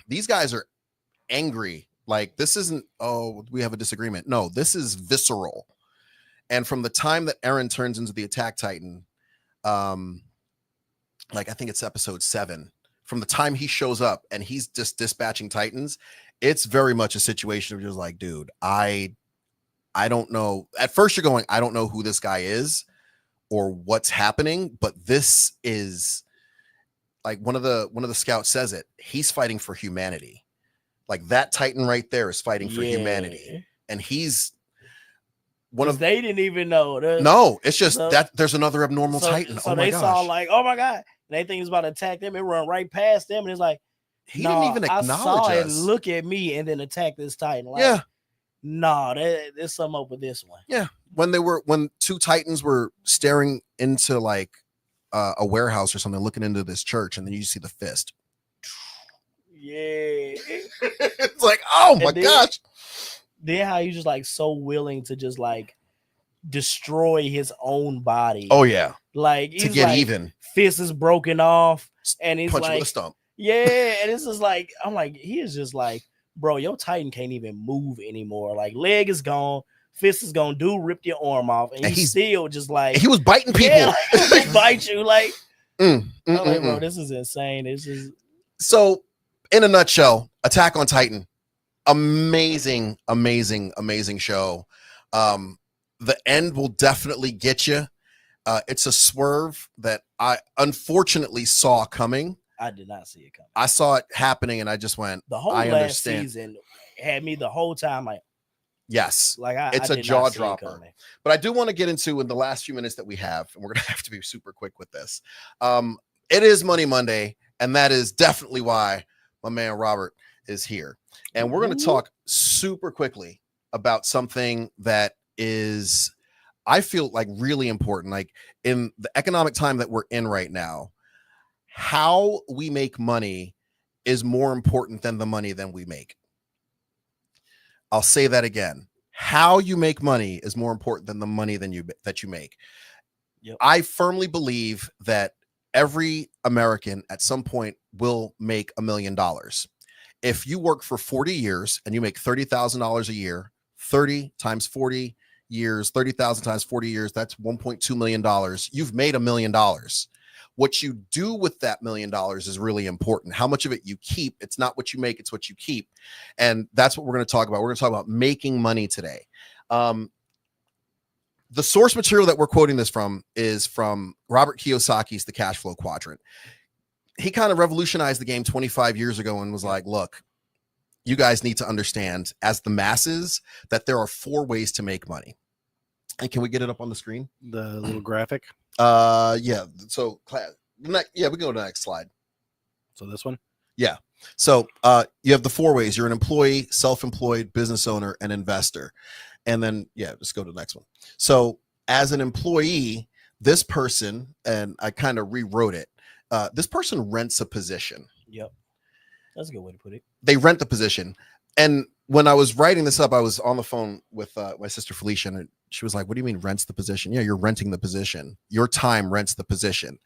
these guys are angry Like, this isn't, oh, we have a disagreement. No, this is visceral. And from the time that Eren turns into the Attack Titan, like I think it's episode 7, from the time he shows up and he's just dispatching Titans, it's very much a situation of just like, dude, I don't know. At first you're going, I don't know who this guy is or what's happening, but this is like one of the scouts says it. He's fighting for humanity. Like that Titan right there is fighting for humanity. And he's one of they didn't even know. No, it's just that there's another abnormal Titan. So they saw like, oh my God. And they think he's about to attack them. It run right past them. And it's like, he didn't even acknowledge us. And look at me and then attack this Titan. Like, yeah. No, there's something up with this one. Yeah. When two Titans were staring into like a warehouse or something, looking into this church, and then you see the fist. Yeah. It's like, oh my gosh. Then how you just like so willing to just like destroy his own body. Oh yeah. Like to get like, even. Fist is broken off. And he's punch like, with a stump. Yeah. And it's just like, I'm like, he is just like, bro, your Titan can't even move anymore. Like leg is gone, fist is gone, dude ripped your arm off, and he's still just like he was biting people. Yeah, like, bite you like. I'm like, bro, this is insane. This is so. In a nutshell, Attack on Titan, amazing show. The end will definitely get you. It's a swerve that I unfortunately saw coming. I did not see it coming. I saw it happening, and I just went. The whole last season had me the whole time like, yes, like it's a jaw dropper. But I do want to get into in the last few minutes that we have, and we're gonna have to be super quick with this. It is Money Monday, and that is definitely why my man Robert is here, and we're gonna talk super quickly about something that is, I feel like, really important. Like in the economic time that we're in right now, how we make money is more important than the money that we make. I'll say that again. How you make money is more important than the money that you make. Yep. I firmly believe that every American at some point will make $1 million. If you work for 40 years and you make $30,000 a year, 30 times 40 years, 30,000 times 40 years, that's $1.2 million. You've made $1 million. What you do with that $1 million is really important. How much of it you keep, it's not what you make, it's what you keep. And that's what we're going to talk about. We're going to talk about making money today. The source material that we're quoting this from is from Robert Kiyosaki's The Cash Flow Quadrant. He kind of revolutionized the game 25 years ago and was like, look, you guys need to understand as the masses that there are 4 ways to make money. And can we get it up on the screen? The little graphic. Yeah. So we can go to the next slide. So this one. Yeah. So you have the 4 ways. You're an employee, self-employed, business owner, and investor. And then, just go to the next one. So as an employee, this person, and I kind of rewrote it. This person rents a position. Yep. That's a good way to put it. They rent the position. And when I was writing this up, I was on the phone with my sister Felicia, and she was like, what do you mean rents the position? Yeah, you're renting the position. Your time rents the position.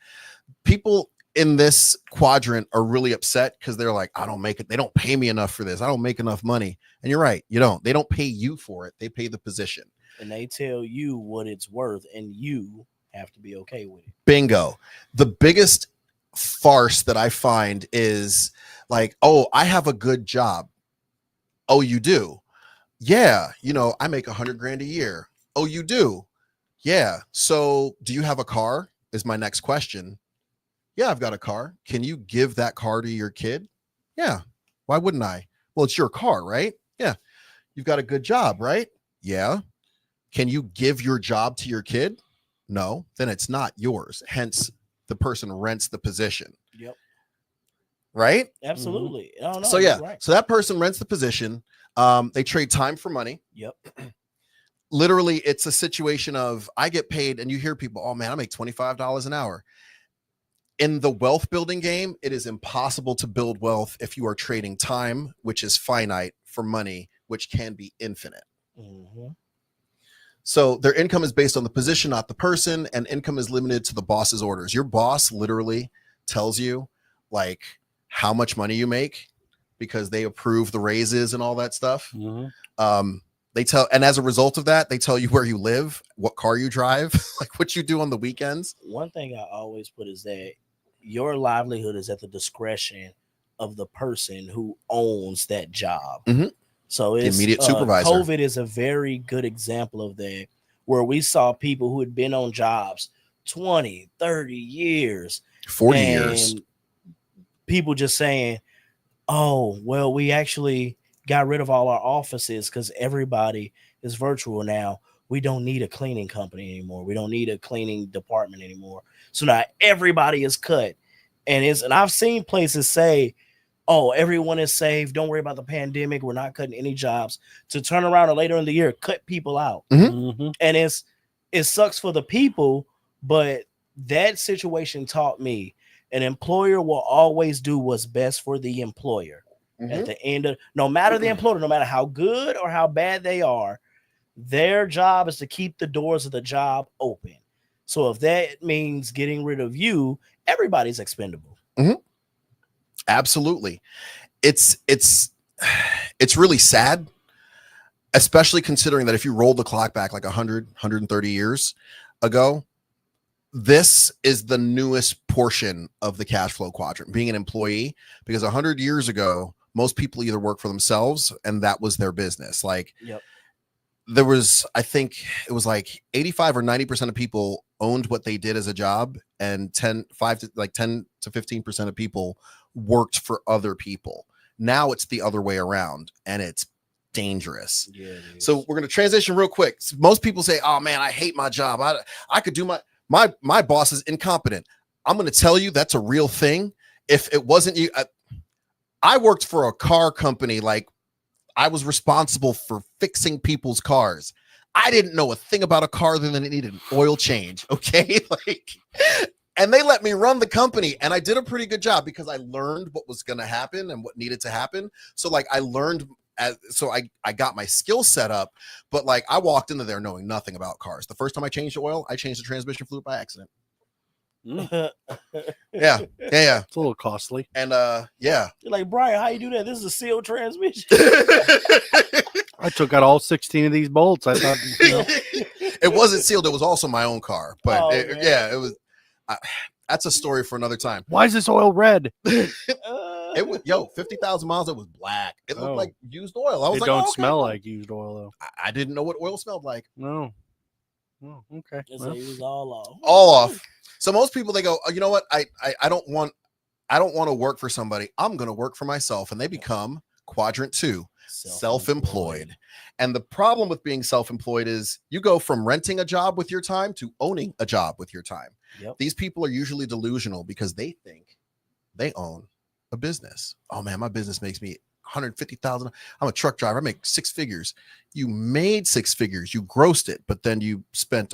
People in this quadrant are really upset because they're like, I don't make it. They don't pay me enough for this. I don't make enough money. And you're right. You don't. They don't pay you for it. They pay the position. And they tell you what it's worth, and you have to be okay with it. Bingo. The biggest farce that I find is like, oh, I have a good job. Oh, you do? Yeah. I make $100,000 a year. Oh, you do? Yeah. So do you have a car? Is my next question. Yeah, I've got a car. Can you give that car to your kid? Yeah. Why wouldn't I? Well, it's your car, right? Yeah. You've got a good job, right? Yeah. Can you give your job to your kid? No. Then it's not yours. Hence, the person rents the position. Yep. Right? Absolutely. Mm-hmm. So yeah. Right. So that person rents the position. They trade time for money. Yep. Literally, it's a situation of I get paid, and you hear people, oh man, I make $25 an hour. In the wealth building game, it is impossible to build wealth if you are trading time, which is finite, for money, which can be infinite. Mm-hmm. So their income is based on the position, not the person, and income is limited to the boss's orders. Your boss literally tells you like how much money you make because they approve the raises and all that stuff. Mhm. They tell, and as a result of that, they tell you where you live, what car you drive, like what you do on the weekends. One thing I always put is that your livelihood is at the discretion of the person who owns that job. Mhm. So The it's immediate supervisor. COVID is a very good example of that, where we saw people who had been on jobs 20, 30 years, 40 years. and people just saying, oh, well, we actually got rid of all our offices because everybody is virtual now. We don't need a cleaning company anymore. We don't need a cleaning department anymore. So now everybody is cut. And I've seen places say, oh, everyone is safe. Don't worry about the pandemic. We're not cutting any jobs. To turn around and later in the year, cut people out. Mhm. And it sucks for the people, but that situation taught me an employer will always do what's best for the employer. At the end of, no matter the employer, no matter how good or how bad they are, their job is to keep the doors of the job open. So if that means getting rid of you, everybody's expendable. Absolutely. It's really sad, especially considering that if you roll the clock back like 100, 130 years ago, this is the newest portion of the cash flow quadrant, being an employee, because 100 years ago, most people either work for themselves and that was their business. Like, Yep. there was, I think it was like 85 or 90% of people owned what they did as a job, and 10 to 15% of people worked for other people. Now it's the other way around, and it's dangerous. Yeah, it is. So we're going to transition real quick. Most people say, oh man, I hate my job. I could do my boss is incompetent. I'm going to tell you that's a real thing. If it wasn't you, I worked for a car company. Like, I was responsible for fixing people's cars. I didn't know a thing about a car other than it needed an oil change. Okay. And they let me run the company, and I did a pretty good job because I learned what was going to happen and what needed to happen. So like I learned I got my skill set up, but like I walked into there knowing nothing about cars. The first time I changed the oil, I changed the transmission fluid by accident. Yeah. It's a little costly. And yeah. You're like, Brian, how you do that? This is a sealed transmission. I took out all 16 of these bolts. I thought, It wasn't sealed. It was also my own car, but Oh, it was. That's a story for another time. why is this oil red? It was 50,000 miles. It was black. It looked Oh. like used oil. I was It like, don't okay, smell cool. like used oil though. I didn't know what oil smelled like. No. Oh, okay. It's Well, like it was all off. All off. So most people, they go, oh, you know what? I don't want to work for somebody. I'm going to work for myself, and they become quadrant 2. Self-employed. And the problem with being self-employed is you go from renting a job with your time to owning a job with your time. Yep. These people are usually delusional because they think they own a business. Oh man, my business makes me 150,000. I'm a truck driver. I make 6 figures. You made 6 figures. You grossed it, but then you spent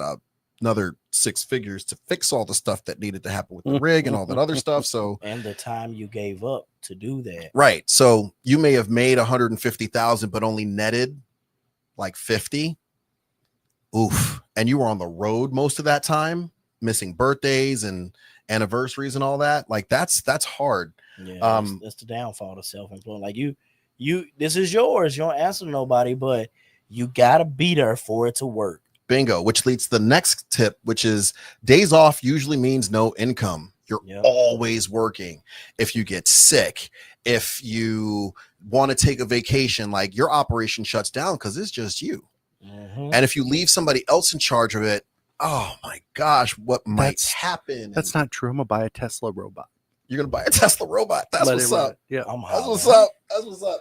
another 6 figures to fix all the stuff that needed to happen with the rig and all that other stuff. So, and the time you gave up to do that. right. So you may have made 150,000, but only netted like 50. Oof. And you were on the road most of that time, missing birthdays and anniversaries and all that. Like that's hard. Yeah, that's the downfall of self-employed. Like you, this is yours. You don't answer to nobody, but you gotta be there for it to work. Bingo. Which leads to the next tip, which is days off usually means no income. You're always working. If you get sick, if you want to take a vacation, like your operation shuts down because it's just you. Mm-hmm. And if you leave somebody else in charge of it, oh my gosh, what might happen? That's not true. I'm gonna buy a Tesla robot. You're gonna buy a Tesla robot. That's Let what's it up. run. Yeah. That's what's up. That's what's up.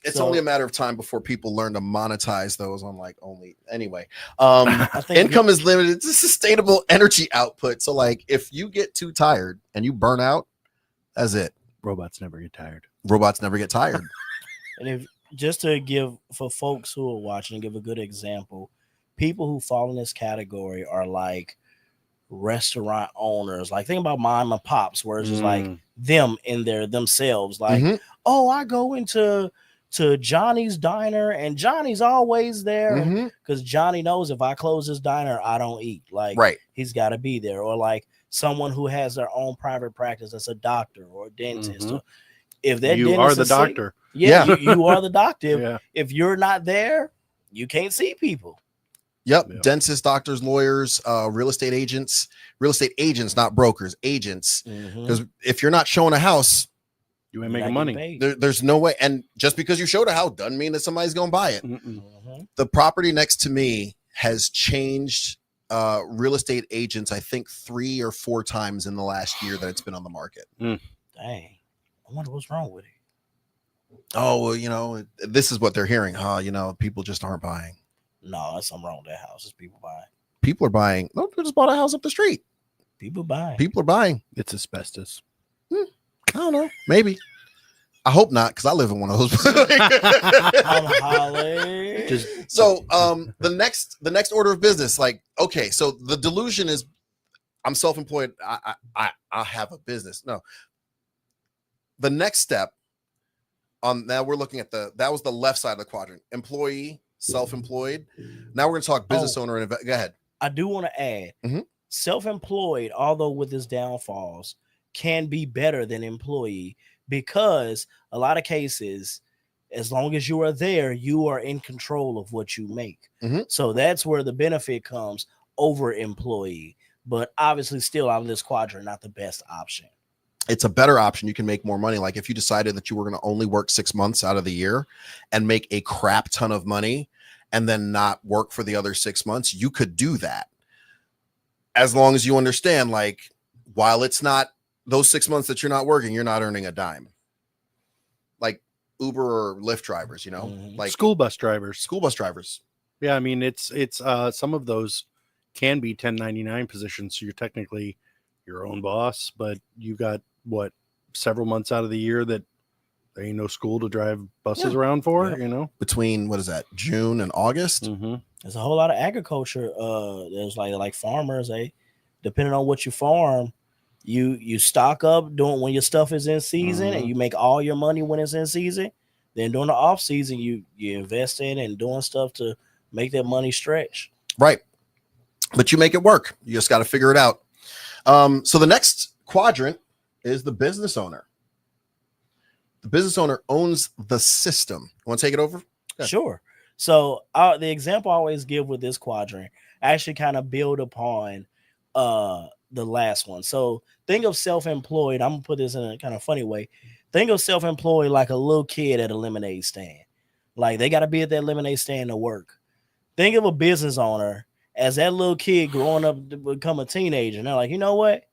It's So- only a matter of time before people learn to monetize those on like only anyway. I think Income is limited to sustainable energy output. So like if you get too tired and you burn out, that's it. Robots never get tired. Robots never get tired. And if just to give for folks who are watching, give a good example, people who fall in this category are like restaurant owners. Like think about mom and pops, where it's just like them in there themselves. Like, Mhm. oh, I go into Johnny's diner and Johnny's always there Mhm. because Johnny knows if I close his diner, I don't eat. Like Right. he's got to be there. Or like someone who has their own private practice as a doctor or a dentist. Mhm. if that You dentist are the is sick, doctor. yeah, Yeah. you are the doctor. If, Yeah. if you're not there, you can't see people. Yep. Yeah. Dentists, doctors, lawyers, real estate agents, not brokers, agents. Mhm. Because if you're not showing a house, You ain't You're making not getting money. paid. there's no way. And just because you showed a house doesn't mean that somebody's going to buy it. Mm-mm. Mhm. The property next to me has changed real estate agents, I think 3 or 4 times in the last year that it's been on the market. Dang. I wonder what's wrong with it. Oh, well, this is what they're hearing. People just aren't buying. No, that's something wrong with that house. It's people buying. People are buying. No, they just bought a house up the street. People buying. People are buying. It's asbestos. I don't know. Maybe. I hope not, because I live in one of those. I'm hollering. So the next order of business, okay, so the delusion is I'm self-employed. I have a business. No. The next step on now we're looking at that was the left side of the quadrant. Employee, self-employed. Now we're gonna talk business owner and go ahead. I do want to add Mhm. self-employed, although with its downfalls, can be better than employee because a lot of cases, as long as you are there, you are in control of what you make. Mhm. So that's where the benefit comes over employee. But obviously, still out of this quadrant, not the best option. It's a better option. You can make more money. Like if you decided that you were going to only work 6 months out of the year and make a crap ton of money and then not work for the other 6 months, you could do that. As long as you understand, like, while it's not those 6 months that you're not working, you're not earning a dime. Like Uber or Lyft drivers, Mhm. like School bus drivers. school bus drivers. Yeah, I mean it's some of those can be 1099 positions, so you're technically your own boss, but you got several months out of the year that there ain't no school to drive buses Yeah. around for, Yep. Between what is that, June and August? Mm-hmm. There's a whole lot of agriculture. There's like farmers, depending on what you farm, you stock up doing when your stuff is in season and you make all your money when it's in season. Then during the off season, you invest in and doing stuff to make that money stretch. Right. But you make it work. You just got to figure it out. So the next quadrant is the business owner. The business owner owns the system. You want to take it over? Yeah. Sure. So the example I always give with this quadrant, I actually kind of build upon the last one. So think of self-employed. I'm gonna put this in a kind of funny way. Think of self-employed like a little kid at a lemonade stand. Like they got to be at that lemonade stand to work. Think of a business owner as that little kid growing up to become a teenager. And they're like, you know what?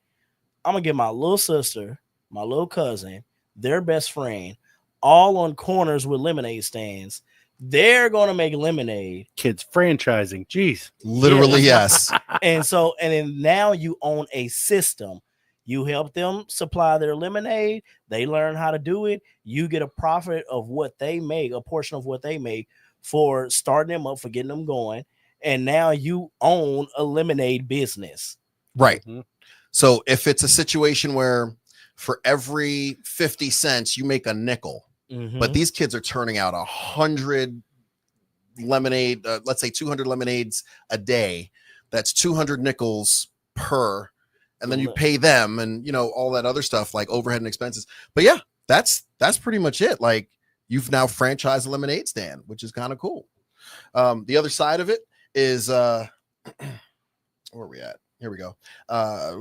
I'm gonna get my little sister, my little cousin, their best friend, all on corners with lemonade stands. They're gonna make lemonade. Kids franchising. Jeez. Literally, yes. And then now you own a system. You help them supply their lemonade. They learn how to do it. You get a profit of what they make, a portion of what they make for starting them up, for getting them going. And now you own a lemonade business. Right. Mhm. So if it's a situation where for every 50 cents you make a nickel, but these kids are turning out 100 lemonade, let's say 200 lemonades a day. That's 200 nickels per, and then you pay them and all that other stuff like overhead and expenses. But yeah, that's pretty much it. Like you've now franchised a lemonade stand, which is kind of cool. The other side of it is where are we at? Here we go. Let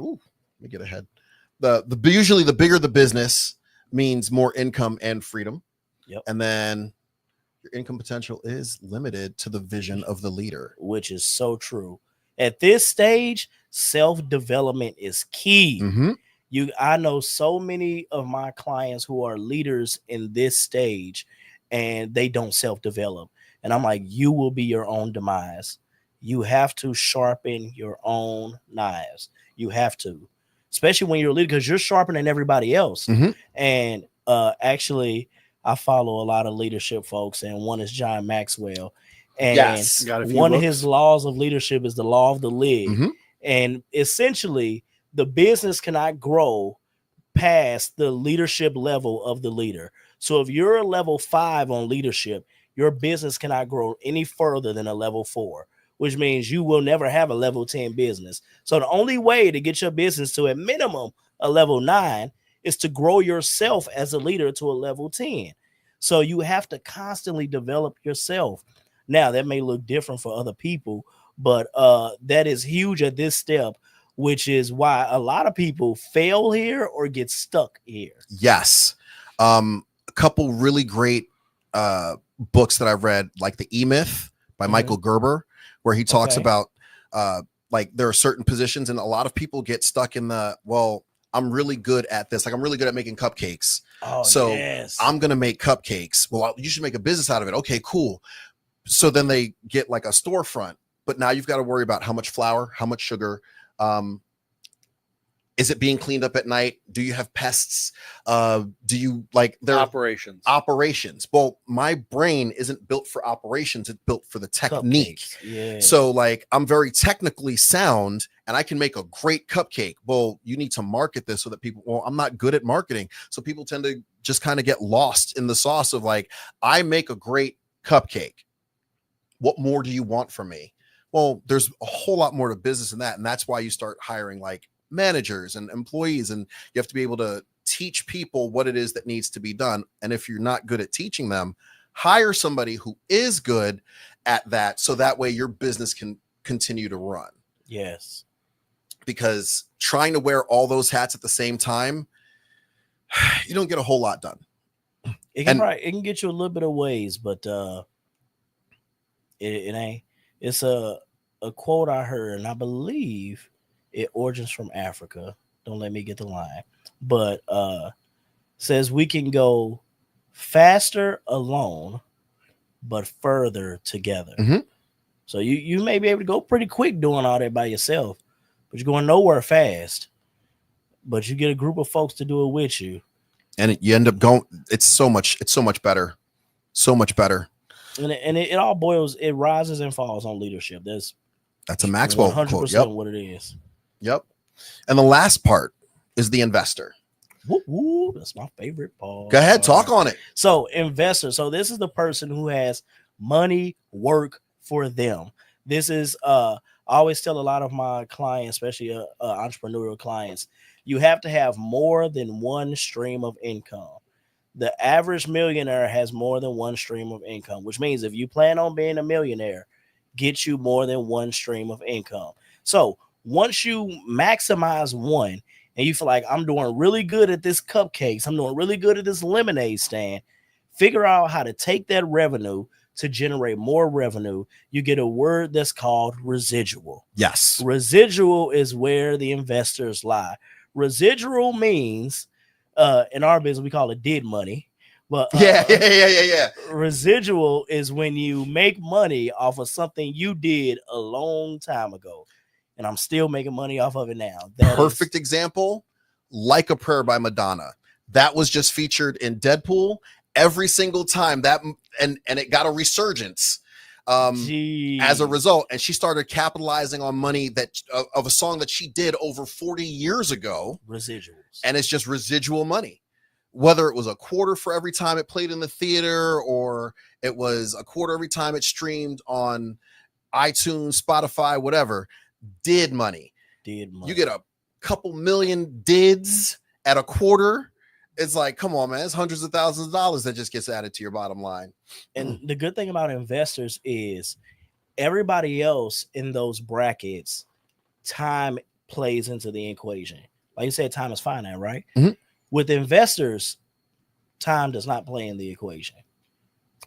me get ahead. Usually the bigger the business means more income and freedom. Yep. And then your income potential is limited to the vision of the leader, which is so true. At this stage, self-development is key. Mm-hmm. I know so many of my clients who are leaders in this stage and they don't self-develop. And I'm like, you will be your own demise. You have to sharpen your own knives. You have to, especially when you're a leader, because you're sharpening everybody else. Mhm. And actually, I follow a lot of leadership folks, and one is John Maxwell. And Yes. Got a few one of books. his laws of leadership is the law of the leg. Mhm. And essentially, the business cannot grow past the leadership level of the leader. So if you're a level 5 on leadership, your business cannot grow any further than a level 4, which means you will never have a level 10 business. So the only way to get your business to a minimum a level 9 is to grow yourself as a leader to a level 10. So you have to constantly develop yourself. Now, that may look different for other people, but that is huge at this step, which is why a lot of people fail here or get stuck here. Yes. A couple really great books that I've read, like The E-Myth by Michael Gerber, where he talks about like there are certain positions, and a lot of people get stuck in the, well, I'm really good at this. Like, I'm really good at making cupcakes. Oh, so yes. I'm going to make cupcakes. Well, you should make a business out of it. Okay, cool. So then they get like a storefront, but now you've got to worry about how much flour, how much sugar, is it being cleaned up at night? Do you have pests? Do you like their operations? Well, my brain isn't built for operations. It's built for the technique. Yeah. So like, I'm very technically sound and I can make a great cupcake. Well, you need to market this so that people, well, I'm not good at marketing. So people tend to just kind of get lost in the sauce of like, I make a great cupcake. What more do you want from me? Well, there's a whole lot more to business than that. And that's why you start hiring like managers and employees, and you have to be able to teach people what it is that needs to be done. And if you're not good at teaching them, hire somebody who is good at that, so that way your business can continue to run. Yes. Because trying to wear all those hats at the same time, you don't get a whole lot done. It can get you a little bit of ways, but it ain't. It's a quote I heard, and I believe it origins from Africa. Don't let me get the line. But says we can go faster alone, but further together. Mm-hmm. So you may be able to go pretty quick doing all that by yourself, but you're going nowhere fast. But you get a group of folks to do it with you. And you end up going, it's so much better. So much better. And it all boils, it rises and falls on leadership. That's a Maxwell 100% quote. Yep. what it is. Yep. And the last part is the investor. Woo, that's my favorite part. Go ahead, talk on it. So, investor. So this is the person who has money work for them. This is I always tell a lot of my clients, especially entrepreneurial clients, you have to have more than one stream of income. The average millionaire has more than one stream of income, which means if you plan on being a millionaire, get you more than one stream of income. So once you maximize one and you feel like I'm doing really good at this cupcakes, I'm doing really good at this lemonade stand, figure out how to take that revenue to generate more revenue. You get a word that's called residual. Yes. Residual is where the investors lie. Residual means, in our business, we call it did money. But yeah. Residual is when you make money off of something you did a long time ago. And I'm still making money off of it now. Perfect example, Like a Prayer by Madonna. That was just featured in Deadpool every single time that, and it got a resurgence as a result. And she started capitalizing on money that of a song that she did over 40 years ago. Residuals. And it's just residual money. Whether it was a quarter for every time it played in the theater, or it was a quarter every time it streamed on iTunes, Spotify, whatever. Did money. You get a couple million dids at a quarter. It's like, come on, man, it's hundreds of thousands of dollars that just gets added to your bottom line. And the good thing about investors is everybody else in those brackets, time plays into the equation. Like you said, time is finite, right? Mm-hmm. With investors, time does not play in the equation.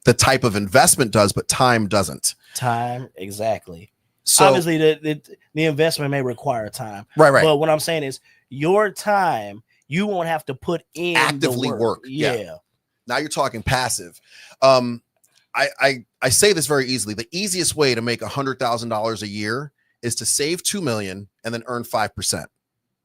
The type of investment does, but time doesn't. Time, exactly. So obviously the investment may require time. Right. But what I'm saying is your time, you won't have to put in actively the work. Yeah. Now you're talking passive. I say this very easily. The easiest way to make $100,000 a year is to save $2 million and then earn 5%.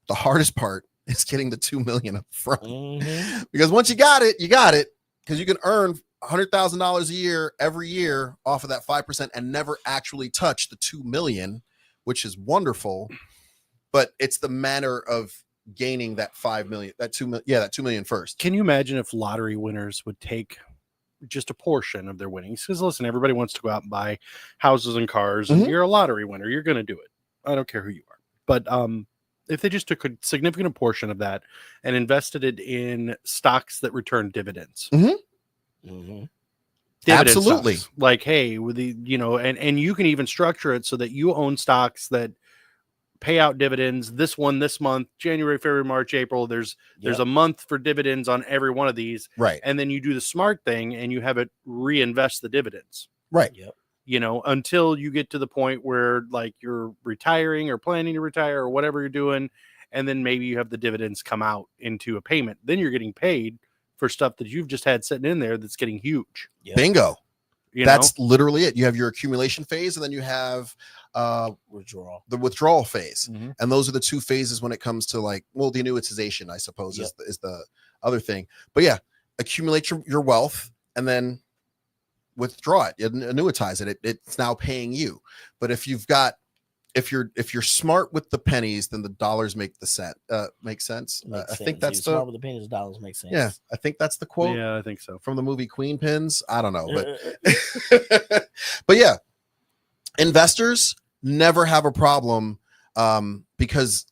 The hardest part is getting the $2 million up front. Mm-hmm. Because once you got it, because you can earn $100,000 a year every year off of that 5% and never actually touch the 2 million, which is wonderful. But it's the manner of gaining that 5 million, that 2 million, that 2 million first. Can you imagine if lottery winners would take just a portion of their winnings? Because listen, everybody wants to go out and buy houses and cars, and you're a lottery winner. You're going to do it. I don't care who you are. But if they just took a significant portion of that and invested it in stocks that return dividends. Mm-hmm. Dividend Absolutely. stocks. Like, hey, with the, you know, and you can even structure it so that you own stocks that pay out dividends. This one this month, January, February, March, April, there's a month for dividends on every one of these. Right. And then you do the smart thing and you have it reinvest the dividends. Right. Yep. You know, until you get to the point where like you're retiring or planning to retire or whatever you're doing. And then maybe you have the dividends come out into a payment. Then you're getting paid for stuff that you've just had sitting in there that's getting huge. Yep. Bingo. You That's know? literally it. You have your accumulation phase, and then you have the withdrawal phase. Mhm. And those are the two phases when it comes to like, well, the annuitization, I suppose, Yep. is the other thing. But yeah, accumulate your wealth and then withdraw it, annuitize it. It's now paying you. But if you're smart with the pennies, then the dollars make sense. I think that's smart with the pennies, dollars make sense. Yeah, I think that's the quote. Yeah, I think so. From the movie Queen Pins. I don't know, but but yeah, investors never have a problem because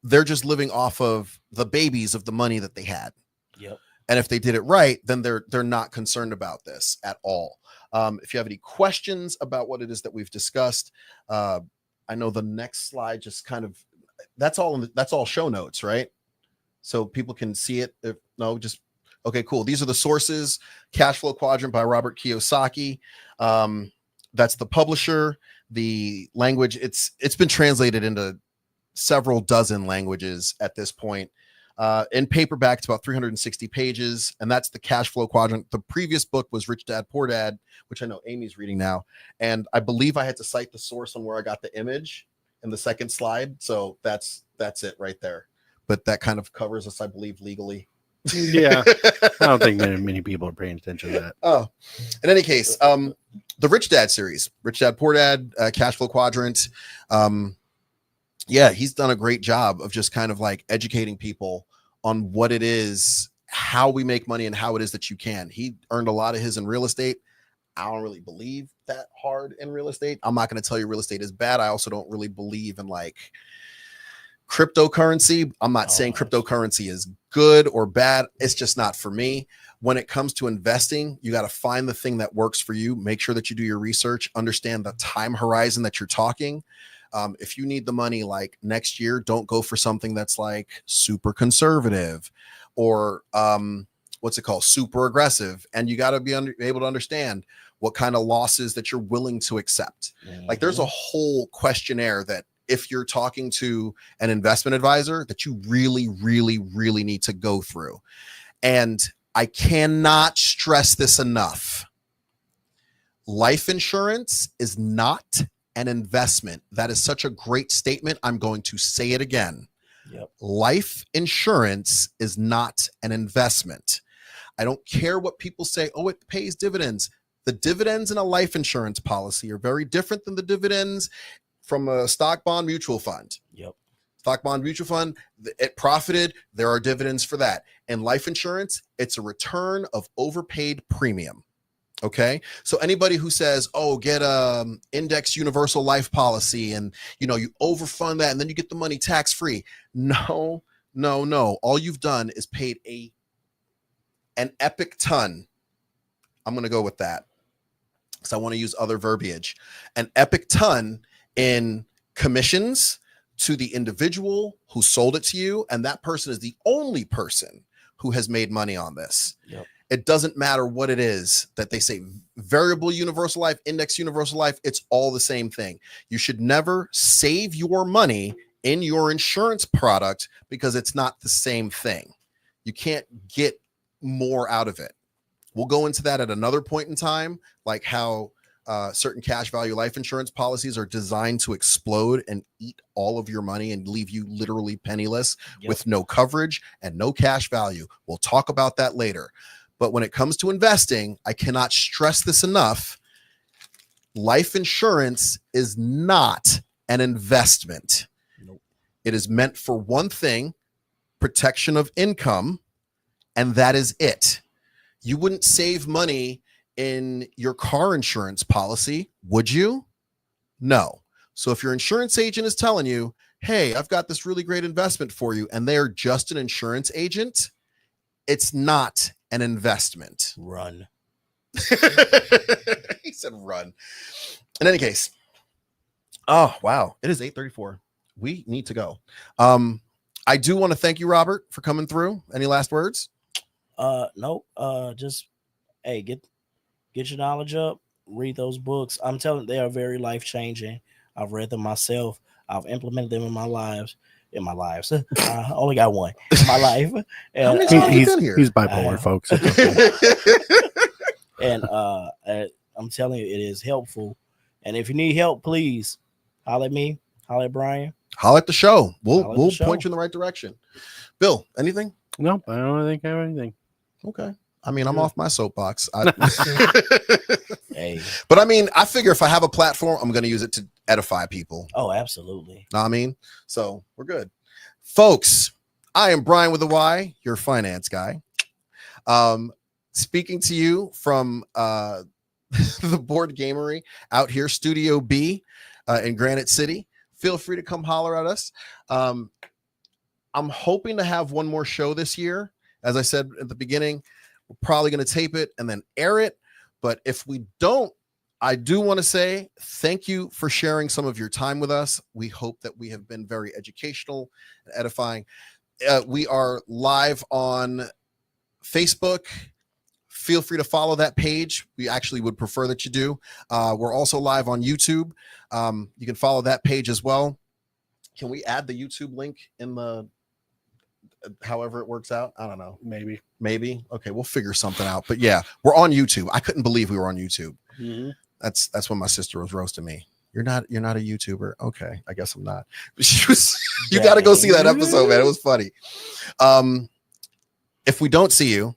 they're just living off of the babies of the money that they had. Yep. And if they did it right, then they're not concerned about this at all. If you have any questions about what it is that we've discussed, I know the next slide just kind of that's all show notes, right? So people can see it. Okay, cool. These are the sources. Cash Flow Quadrant by Robert Kiyosaki. That's the publisher. The language, it's been translated into several dozen languages at this point. In paperback, it's about 360 pages, and that's the Cash Flow Quadrant. The previous book was Rich Dad Poor Dad, which I know Amy's reading now, and I believe I had to cite the source on where I got the image in the second slide. So that's it right there. But that kind of covers us, I believe, legally. Yeah, I don't think many people are paying attention to that. Oh, in any case, the Rich Dad series, Rich Dad Poor Dad, Cash Flow Quadrant. Yeah, he's done a great job of just kind of like educating people on what it is, how we make money, and how it is that you can. He earned a lot of his in real estate. I don't really believe that hard in real estate. I'm not going to tell you real estate is bad. I also don't really believe in like cryptocurrency. I'm not saying cryptocurrency is good or bad. It's just not for me. When it comes to investing, you got to find the thing that works for you. Make sure that you do your research, understand the time horizon that you're talking. If you need the money like next year, don't go for something that's like super conservative or super aggressive. And you got to be able to understand what kind of losses that you're willing to accept. Mm-hmm. Like there's a whole questionnaire that if you're talking to an investment advisor that you really, really, really need to go through. And I cannot stress this enough. Life insurance is not an investment. That is such a great statement. I'm going to say it again. Yep. Life insurance is not an investment. I don't care what people say. Oh, it pays dividends. The dividends in a life insurance policy are very different than the dividends from a stock bond mutual fund. Yep. Stock bond mutual fund, it profited. There are dividends for that. And life insurance, it's a return of overpaid premium. Okay. So anybody who says, oh, get a index universal life policy and, you overfund that and then you get the money tax free. No. All you've done is paid an epic ton. I'm going to go with that because I want to use other verbiage. An epic ton in commissions to the individual who sold it to you. And that person is the only person who has made money on this. Yep. It doesn't matter what it is that they say, variable universal life, index universal life, it's all the same thing. You should never save your money in your insurance product because it's not the same thing. You can't get more out of it. We'll go into that at another point in time, like how certain cash value life insurance policies are designed to explode and eat all of your money and leave you literally penniless with no coverage and no cash value. We'll talk about that later. But when it comes to investing, I cannot stress this enough. Life insurance is not an investment. Nope. It is meant for one thing, protection of income, and that is it. You wouldn't save money in your car insurance policy, would you? No. So if your insurance agent is telling you hey, I've got this really great investment for you, and they're just an insurance agent, it's not an investment. Run. He said run. In any case, oh wow, it is 8:34. We need to go. I do want to thank you, Robert, for coming through. Any last words? Nope. Just hey, get your knowledge up, read those books. I'm telling you, they are very life-changing. I've read them myself. I've implemented them in my lives. I only got one in my life. How many And, times have you been here? He's bipolar, folks. and I'm telling you, it is helpful. And if you need help, please holler at me, holler at Brian. Holler at the show. We'll Holler at the show. point you in the right direction. Bill, anything? Nope, I don't think I have anything. Okay. I mean, I'm Good. off my soapbox. Hey. But I mean, I figure if I have a platform, I'm going to use it to edify people. Oh, absolutely. Know what I mean? So we're good. Folks, I am Brian with a Y, your finance guy. Speaking to you from the Board Gamery out here, Studio B in Granite City. Feel free to come holler at us. I'm hoping to have one more show this year. As I said at the beginning, we're probably going to tape it and then air it. But if we don't, I do want to say thank you for sharing some of your time with us. We hope that we have been very educational and edifying. We are live on Facebook. Feel free to follow that page. We actually would prefer that you do. We're also live on YouTube. You can follow that page as well. Can we add the YouTube link in the however it works out? I don't know. Maybe. Okay, we'll figure something out. But yeah, we're on YouTube. I couldn't believe we were on YouTube. Mm-hmm. That's when my sister was roasting me. You're not a YouTuber. Okay, I guess I'm not. She was. You got to go see that episode, man. It was funny. If we don't see you,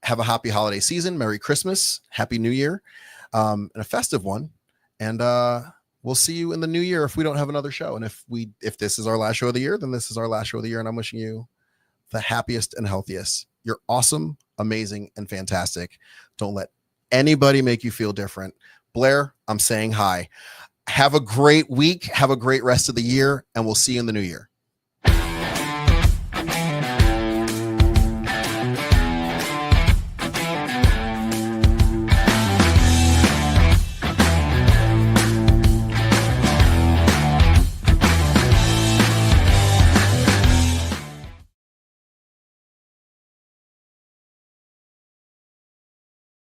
have a happy holiday season. Merry Christmas, Happy New Year, and a festive one. And we'll see you in the new year if we don't have another show. And if this is our last show of the year, then this is our last show of the year. And I'm wishing you the happiest and healthiest. You're awesome, amazing, and fantastic. Don't let anybody make you feel different. Blair, I'm saying hi. Have a great week. Have a great rest of the year, and we'll see you in the new year.